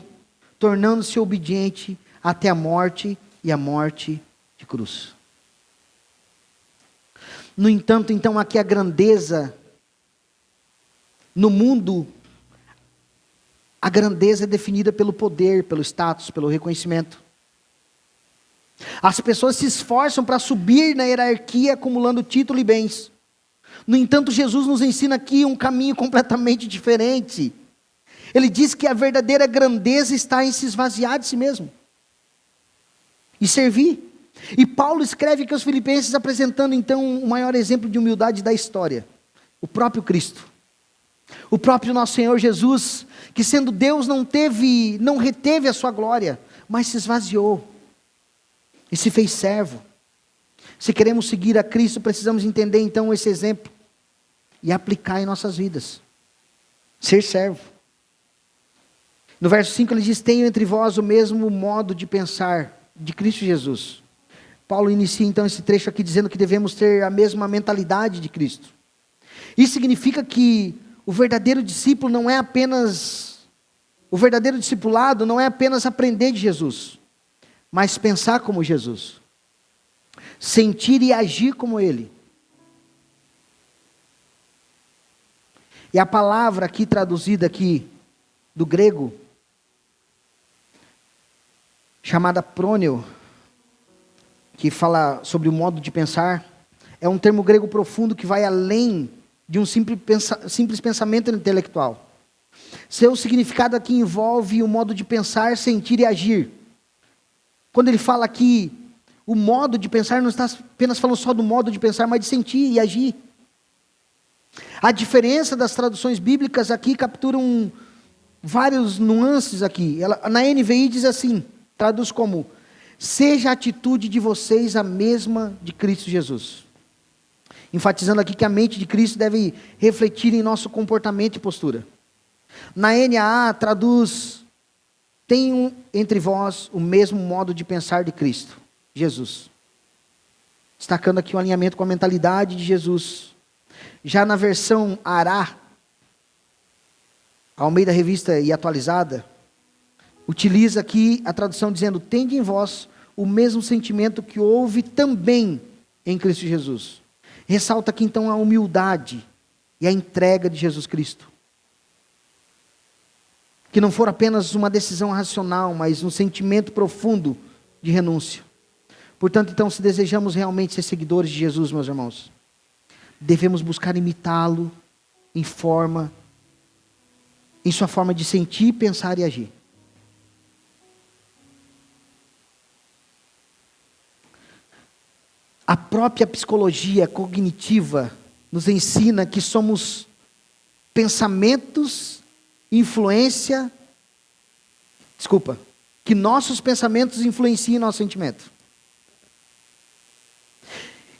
tornando-se obediente até a morte e a morte de cruz. No entanto, então, aqui a grandeza, no mundo, a grandeza é definida pelo poder, pelo status, pelo reconhecimento. As pessoas se esforçam para subir na hierarquia, acumulando título e bens. No entanto, Jesus nos ensina aqui um caminho completamente diferente. Ele diz que a verdadeira grandeza está em se esvaziar de si mesmo e servir. E Paulo escreve que os filipenses, apresentando então o maior exemplo de humildade da história, o próprio Cristo, o próprio nosso Senhor Jesus, que sendo Deus não reteve a sua glória, mas se esvaziou e se fez servo. Se queremos seguir a Cristo, precisamos entender então esse exemplo e aplicar em nossas vidas. Ser servo. No verso 5 ele diz: tenham entre vós o mesmo modo de pensar de Cristo Jesus. Paulo inicia então esse trecho aqui dizendo que devemos ter a mesma mentalidade de Cristo. Isso significa que o verdadeiro discípulo não é apenas, o verdadeiro discipulado não é apenas aprender de Jesus, mas pensar como Jesus, sentir e agir como Ele. E a palavra aqui traduzida aqui do grego, chamada prôneo, que fala sobre o modo de pensar, é um termo grego profundo que vai além de um simples pensamento intelectual. Seu significado aqui envolve o modo de pensar, sentir e agir. Quando ele fala aqui, o modo de pensar, não está apenas falando só do modo de pensar, mas de sentir e agir. A diferença das traduções bíblicas aqui capturam vários nuances aqui. Na NVI diz assim, traduz como: seja a atitude de vocês a mesma de Cristo Jesus. Enfatizando aqui que a mente de Cristo deve refletir em nosso comportamento e postura. Na NAA traduz: tenham entre vós o mesmo modo de pensar de Cristo Jesus. Destacando aqui o alinhamento com a mentalidade de Jesus. Já na versão Ará, Almeida Revista e Atualizada, utiliza aqui a tradução dizendo: tende em vós o mesmo sentimento que houve também em Cristo Jesus. Ressalta aqui então a humildade e a entrega de Jesus Cristo. Que não for apenas uma decisão racional, mas um sentimento profundo de renúncia. Portanto, então, se desejamos realmente ser seguidores de Jesus, meus irmãos, devemos buscar imitá-lo em sua forma de sentir, pensar e agir. A própria psicologia cognitiva nos ensina que somos que nossos pensamentos influenciam nosso sentimento.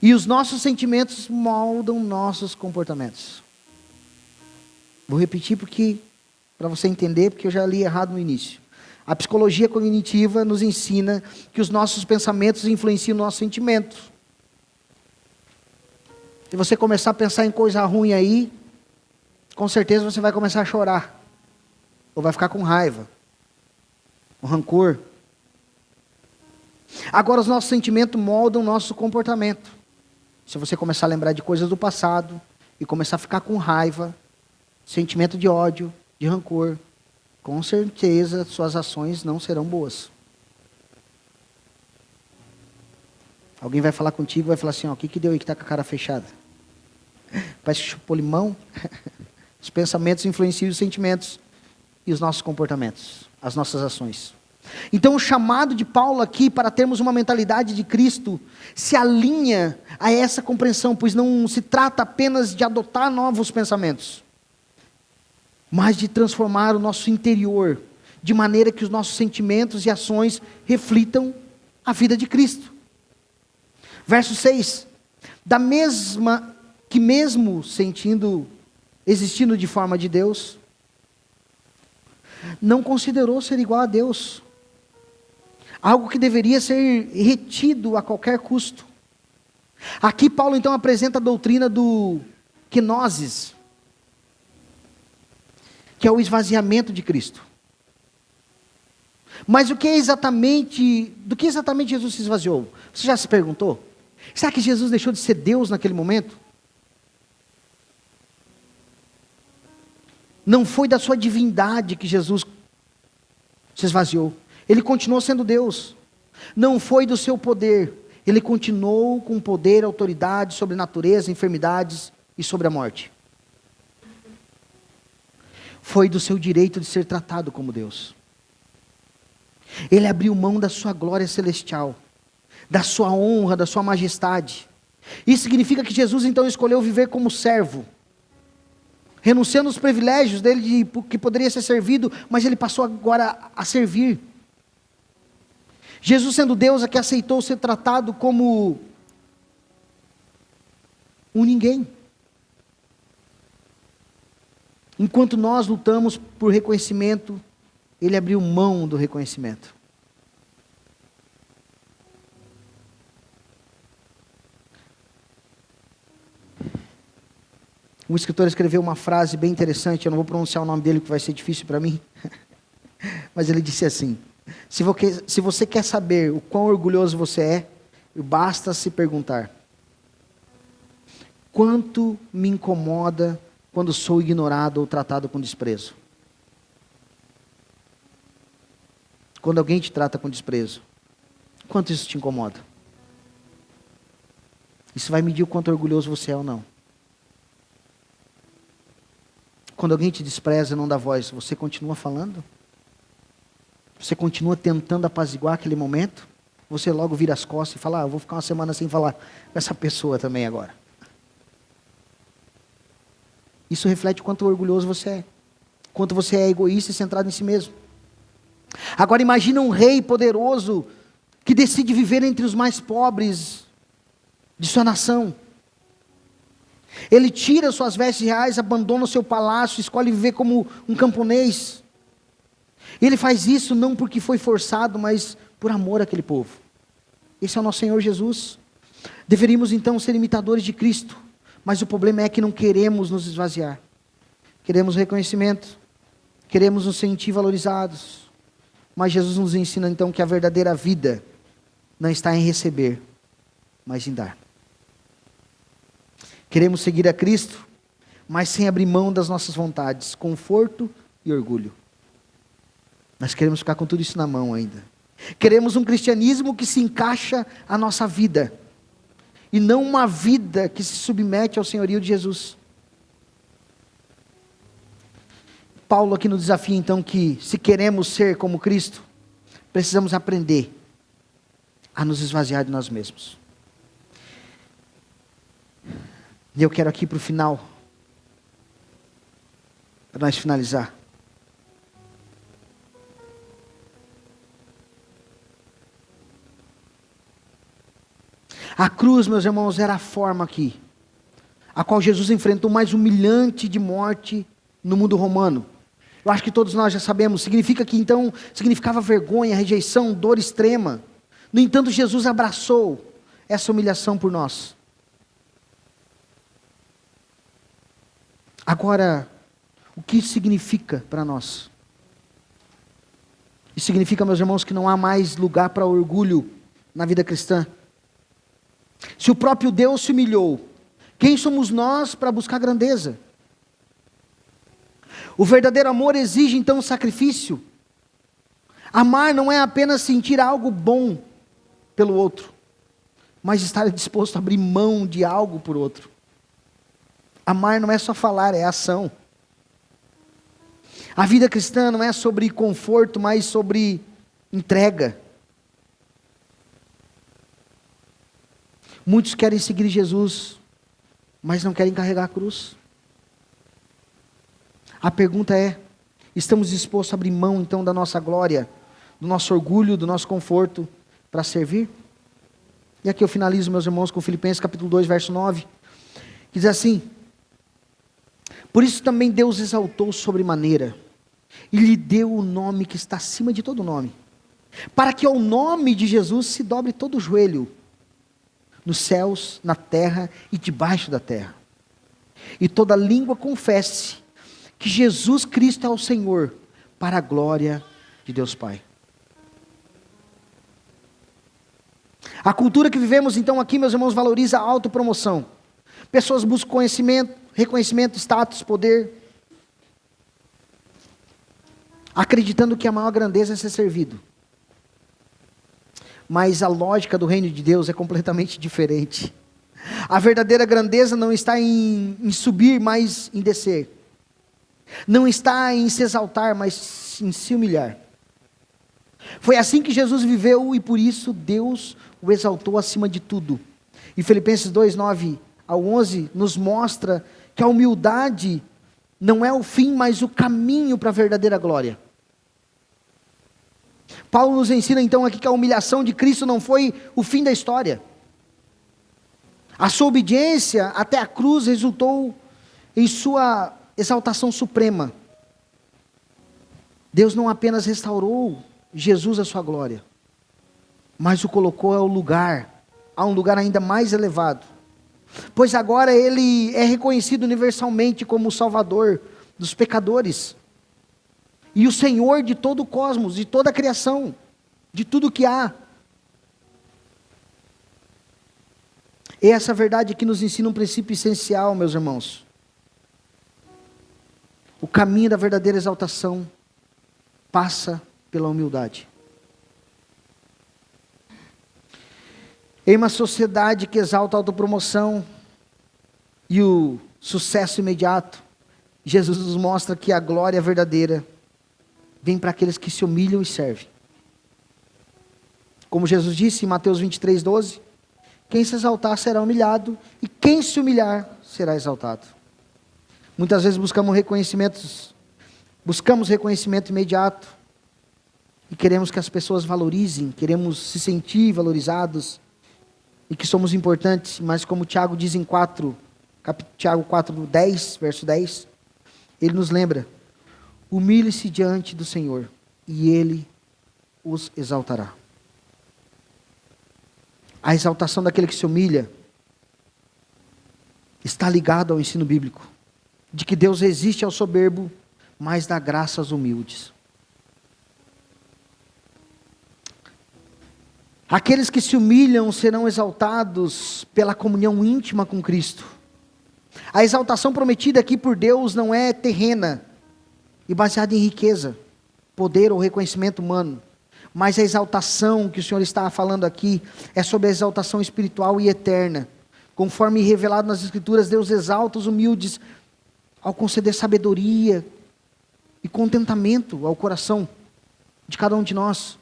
E os nossos sentimentos moldam nossos comportamentos. Vou repetir para você entender, porque eu já li errado no início. A psicologia cognitiva nos ensina que os nossos pensamentos influenciam nossos sentimentos. Se você começar a pensar em coisa ruim aí, com certeza você vai começar a chorar. Ou vai ficar com raiva, com rancor. Agora os nossos sentimentos moldam o nosso comportamento. Se você começar a lembrar de coisas do passado e começar a ficar com raiva, sentimento de ódio, de rancor, com certeza suas ações não serão boas. Alguém vai falar contigo e vai falar assim: o que deu aí que está com a cara fechada? Parece que chupou limão. Os pensamentos influenciam os sentimentos e os nossos comportamentos, as nossas ações. Então o chamado de Paulo aqui para termos uma mentalidade de Cristo se alinha a essa compreensão, pois não se trata apenas de adotar novos pensamentos, mas de transformar o nosso interior, de maneira que os nossos sentimentos e ações reflitam a vida de Cristo. Verso 6, da mesma que mesmo existindo de forma de Deus, não considerou ser igual a Deus, algo que deveria ser retido a qualquer custo. Aqui Paulo então apresenta a doutrina do kenosis, que é o esvaziamento de Cristo. Mas do que exatamente Jesus se esvaziou? Você já se perguntou? Será que Jesus deixou de ser Deus naquele momento? Não foi da sua divindade que Jesus se esvaziou. Ele continuou sendo Deus. Não foi do seu poder. Ele continuou com poder, autoridade sobre a natureza, enfermidades e sobre a morte. Foi do seu direito de ser tratado como Deus. Ele abriu mão da sua glória celestial, da sua honra, da sua majestade. Isso significa que Jesus então escolheu viver como servo, renunciando aos privilégios dele que poderia ser servido, mas ele passou agora a servir. Jesus, sendo Deus, é que aceitou ser tratado como um ninguém. Enquanto nós lutamos por reconhecimento, ele abriu mão do reconhecimento. Um escritor escreveu uma frase bem interessante, eu não vou pronunciar o nome dele, porque vai ser difícil para mim. Mas ele disse assim: se você quer saber o quão orgulhoso você é, basta se perguntar: quanto me incomoda quando sou ignorado ou tratado com desprezo? Quando alguém te trata com desprezo, quanto isso te incomoda? Isso vai medir o quanto orgulhoso você é ou não. Quando alguém te despreza e não dá voz, você continua falando? Você continua tentando apaziguar aquele momento? Você logo vira as costas e fala: eu vou ficar uma semana sem falar com essa pessoa também agora. Isso reflete o quanto orgulhoso você é. Quanto você é egoísta e centrado em si mesmo. Agora imagina um rei poderoso que decide viver entre os mais pobres de sua nação. Ele tira suas vestes reais, abandona o seu palácio, escolhe viver como um camponês. Ele faz isso não porque foi forçado, mas por amor àquele povo. Esse é o nosso Senhor Jesus. Deveríamos então ser imitadores de Cristo, mas o problema é que não queremos nos esvaziar. Queremos reconhecimento, queremos nos sentir valorizados, mas Jesus nos ensina então que a verdadeira vida não está em receber, mas em dar. Queremos seguir a Cristo, mas sem abrir mão das nossas vontades, conforto e orgulho. Nós queremos ficar com tudo isso na mão ainda. Queremos um cristianismo que se encaixa à nossa vida, e não uma vida que se submete ao senhorio de Jesus. Paulo aqui nos desafia então que, se queremos ser como Cristo, precisamos aprender a nos esvaziar de nós mesmos. E eu quero aqui para o final, para nós finalizar. A cruz, meus irmãos, era a forma aqui, a qual Jesus enfrentou o mais humilhante de morte no mundo romano. Eu acho que todos nós já sabemos, significava vergonha, rejeição, dor extrema. No entanto, Jesus abraçou essa humilhação por nós. Agora, o que isso significa para nós? Isso significa, meus irmãos, que não há mais lugar para orgulho na vida cristã. Se o próprio Deus se humilhou, quem somos nós para buscar grandeza? O verdadeiro amor exige então sacrifício. Amar não é apenas sentir algo bom pelo outro, mas estar disposto a abrir mão de algo por outro. Amar não é só falar, é ação. A vida cristã não é sobre conforto, mas sobre entrega. Muitos querem seguir Jesus, mas não querem carregar a cruz. A pergunta é: estamos dispostos a abrir mão então da nossa glória, do nosso orgulho, do nosso conforto, para servir? E aqui eu finalizo, meus irmãos, com Filipenses capítulo 2, verso 9, que diz assim: por isso também Deus exaltou sobremaneira, e lhe deu o nome que está acima de todo nome, para que ao nome de Jesus se dobre todo o joelho, nos céus, na terra e debaixo da terra, e toda língua confesse que Jesus Cristo é o Senhor, para a glória de Deus Pai. A cultura que vivemos então aqui, meus irmãos, valoriza a autopromoção. Pessoas buscam conhecimento, reconhecimento, status, poder, acreditando que a maior grandeza é ser servido. mas a lógica do reino de Deus é completamente diferente. A verdadeira grandeza não está em subir, mas em descer. Não está em se exaltar, mas em se humilhar. Foi assim que Jesus viveu e por isso Deus o exaltou acima de tudo. E Filipenses 2, 9 ao 11 nos mostra que a humildade não é o fim, mas o caminho para a verdadeira glória. Paulo nos ensina então aqui que a humilhação de Cristo não foi o fim da história. A sua obediência até a cruz resultou em sua exaltação suprema. Deus não apenas restaurou Jesus à sua glória, mas o colocou a um lugar ainda mais elevado. Pois agora ele é reconhecido universalmente como o Salvador dos pecadores. E o Senhor de todo o cosmos, de toda a criação, de tudo que há. E essa verdade aqui nos ensina um princípio essencial, meus irmãos. O caminho da verdadeira exaltação passa pela humildade. Em uma sociedade que exalta a autopromoção e o sucesso imediato, Jesus nos mostra que a glória verdadeira vem para aqueles que se humilham e servem. Como Jesus disse em Mateus 23, 12, quem se exaltar será humilhado, e quem se humilhar será exaltado. Muitas vezes buscamos reconhecimento imediato, e queremos que as pessoas valorizem, queremos se sentir valorizados, e que somos importantes, mas como Tiago diz em Tiago 4, 10, verso 10, ele nos lembra: humilhe-se diante do Senhor, e Ele os exaltará. A exaltação daquele que se humilha está ligado ao ensino bíblico, de que Deus resiste ao soberbo, mas dá graça aos humildes. Aqueles que se humilham serão exaltados pela comunhão íntima com Cristo. A exaltação prometida aqui por Deus não é terrena e baseada em riqueza, poder ou reconhecimento humano, mas a exaltação que o Senhor está falando aqui é sobre a exaltação espiritual e eterna. Conforme revelado nas Escrituras, Deus exalta os humildes ao conceder sabedoria e contentamento ao coração de cada um de nós.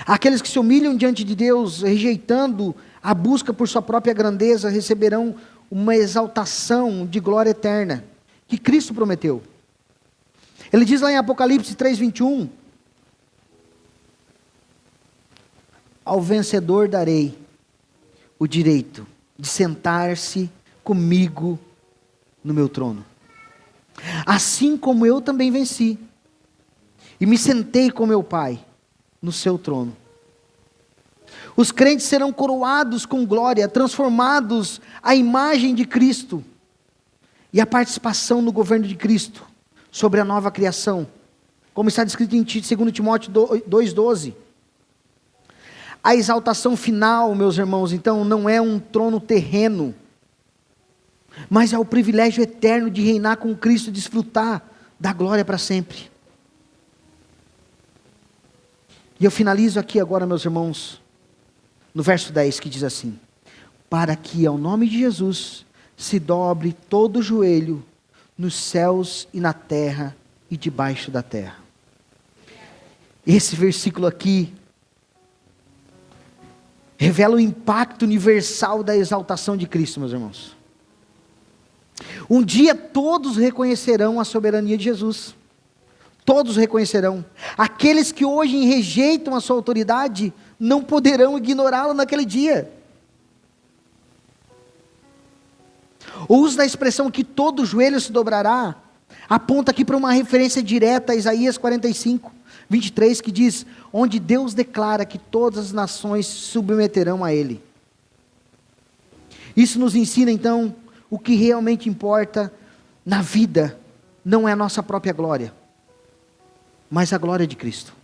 Aqueles que se humilham diante de Deus, rejeitando a busca por sua própria grandeza, receberão uma exaltação de glória eterna, que Cristo prometeu. Ele diz lá em Apocalipse 3:21, ao vencedor darei o direito de sentar-se comigo no meu trono. Assim como eu também venci, e me sentei com meu Pai no seu trono. Os crentes serão coroados com glória, transformados à imagem de Cristo, e a participação no governo de Cristo sobre a nova criação, como está descrito em 2 Timóteo 2,12. A exaltação final, meus irmãos, então, não é um trono terreno, mas é o privilégio eterno de reinar com Cristo e desfrutar da glória para sempre. E eu finalizo aqui agora, meus irmãos, no verso 10, que diz assim: para que ao nome de Jesus se dobre todo o joelho, nos céus e na terra e debaixo da terra. Esse versículo aqui revela o impacto universal da exaltação de Cristo, meus irmãos. Um dia todos reconhecerão a soberania de Jesus. Todos reconhecerão. Aqueles que hoje rejeitam a sua autoridade não poderão ignorá-lo naquele dia. O uso da expressão que todo joelho se dobrará aponta aqui para uma referência direta a Isaías 45, 23, que diz: onde Deus declara que todas as nações se submeterão a Ele. Isso nos ensina então o que realmente importa na vida não é a nossa própria glória, mas a glória de Cristo.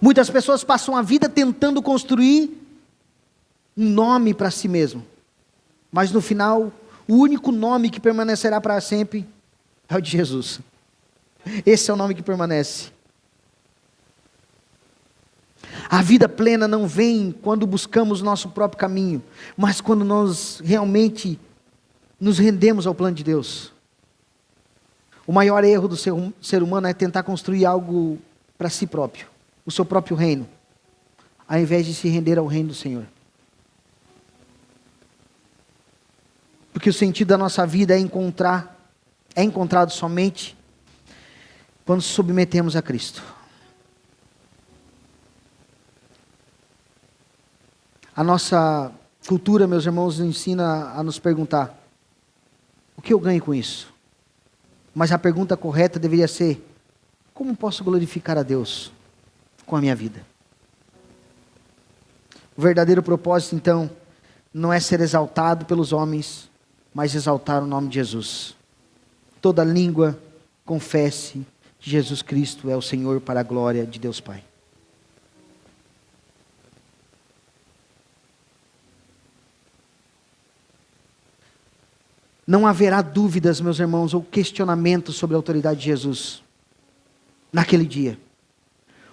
Muitas pessoas passam a vida tentando construir um nome para si mesmo, mas no final, o único nome que permanecerá para sempre é o de Jesus. Esse é o nome que permanece. A vida plena não vem quando buscamos nosso próprio caminho, mas quando nós realmente nos rendemos ao plano de Deus. O maior erro do ser humano é tentar construir algo para si próprio, o seu próprio reino, ao invés de se render ao reino do Senhor. Porque o sentido da nossa vida é encontrado somente quando nos submetemos a Cristo. A nossa cultura, meus irmãos, nos ensina a nos perguntar: o que eu ganho com isso? Mas a pergunta correta deveria ser: como posso glorificar a Deus com a minha vida? O verdadeiro propósito, então, não é ser exaltado pelos homens, mas exaltar o nome de Jesus. Toda língua confesse que Jesus Cristo é o Senhor, para a glória de Deus Pai. Não haverá dúvidas, meus irmãos, ou questionamentos sobre a autoridade de Jesus naquele dia.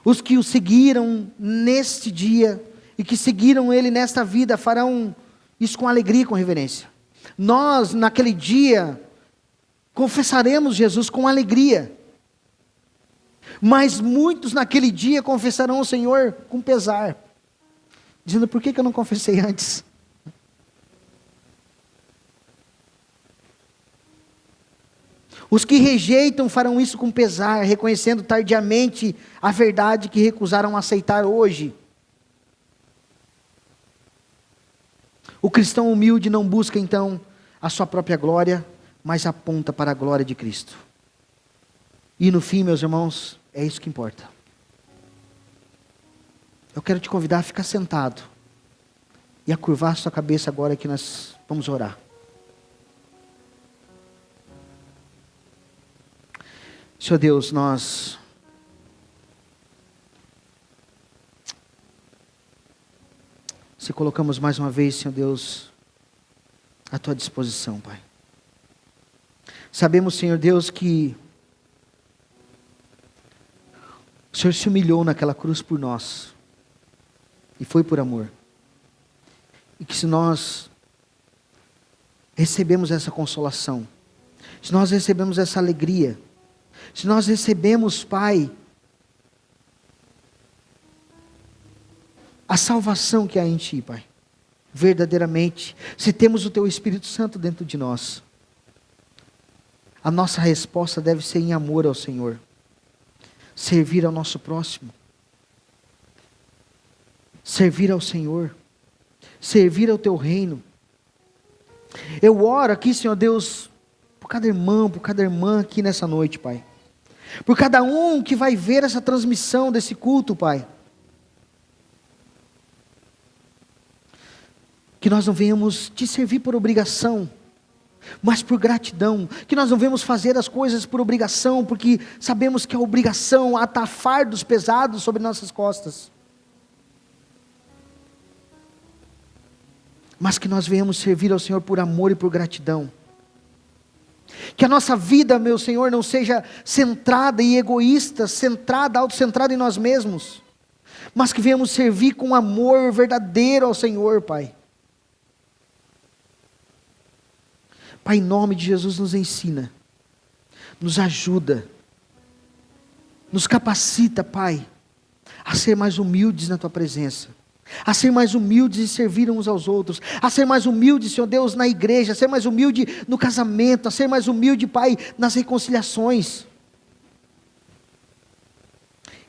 Os que o seguiram neste dia e que seguiram Ele nesta vida farão isso com alegria e com reverência. Nós, naquele dia, confessaremos Jesus com alegria. Mas muitos naquele dia confessarão o Senhor com pesar, dizendo: por que eu não confessei antes? Os que rejeitam farão isso com pesar, reconhecendo tardiamente a verdade que recusaram aceitar hoje. O cristão humilde não busca então a sua própria glória, mas aponta para a glória de Cristo. E no fim, meus irmãos, é isso que importa. Eu quero te convidar a ficar sentado e a curvar a sua cabeça agora que nós vamos orar. Senhor Deus, nós se colocamos mais uma vez, Senhor Deus, à tua disposição, Pai. Sabemos, Senhor Deus, que o Senhor se humilhou naquela cruz por nós, e foi por amor. E que se nós recebemos essa consolação, se nós recebemos essa alegria, se nós recebemos, Pai, a salvação que há em Ti, Pai, verdadeiramente, se temos o Teu Espírito Santo dentro de nós, a nossa resposta deve ser em amor ao Senhor, servir ao nosso próximo, servir ao Senhor, servir ao Teu reino. Eu oro aqui, Senhor Deus, por cada irmão, por cada irmã aqui nessa noite, Pai. Por cada um que vai ver essa transmissão desse culto, Pai. Que nós não venhamos te servir por obrigação, mas por gratidão. Que nós não venhamos fazer as coisas por obrigação, porque sabemos que a obrigação ata fardos pesados sobre nossas costas. Mas que nós venhamos servir ao Senhor por amor e por gratidão. Que a nossa vida, meu Senhor, não seja centrada e egoísta, autocentrada em nós mesmos, mas que venhamos servir com amor verdadeiro ao Senhor, Pai. Pai, em nome de Jesus, nos ensina, nos ajuda, nos capacita, Pai, a ser mais humildes na Tua presença, a ser mais humildes e servir uns aos outros, a ser mais humildes, Senhor Deus, na igreja, a ser mais humilde no casamento, a ser mais humilde, Pai, nas reconciliações.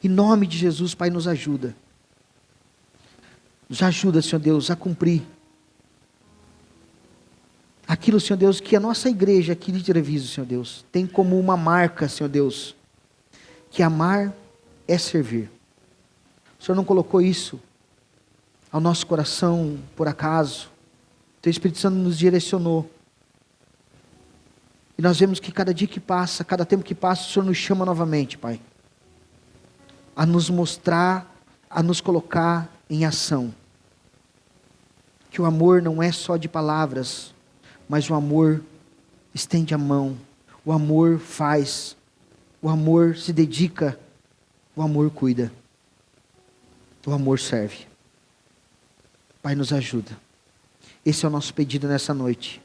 Em nome de Jesus, Pai, nos ajuda. Nos ajuda, Senhor Deus, a cumprir aquilo, Senhor Deus, que a nossa igreja aqui de Treviso, Senhor Deus, tem como uma marca, Senhor Deus, que amar é servir. O Senhor não colocou isso ao nosso coração por acaso. O Teu Espírito Santo nos direcionou. E nós vemos que cada dia que passa, cada tempo que passa, o Senhor nos chama novamente, Pai, a nos mostrar, a nos colocar em ação. Que o amor não é só de palavras, mas o amor estende a mão, o amor faz, o amor se dedica, o amor cuida. O amor serve. Pai, nos ajuda. Esse é o nosso pedido nessa noite.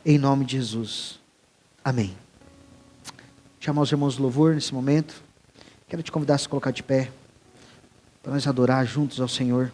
Em nome de Jesus. Amém. Chamar os irmãos do louvor nesse momento. Quero te convidar a se colocar de pé, para nós adorar juntos ao Senhor.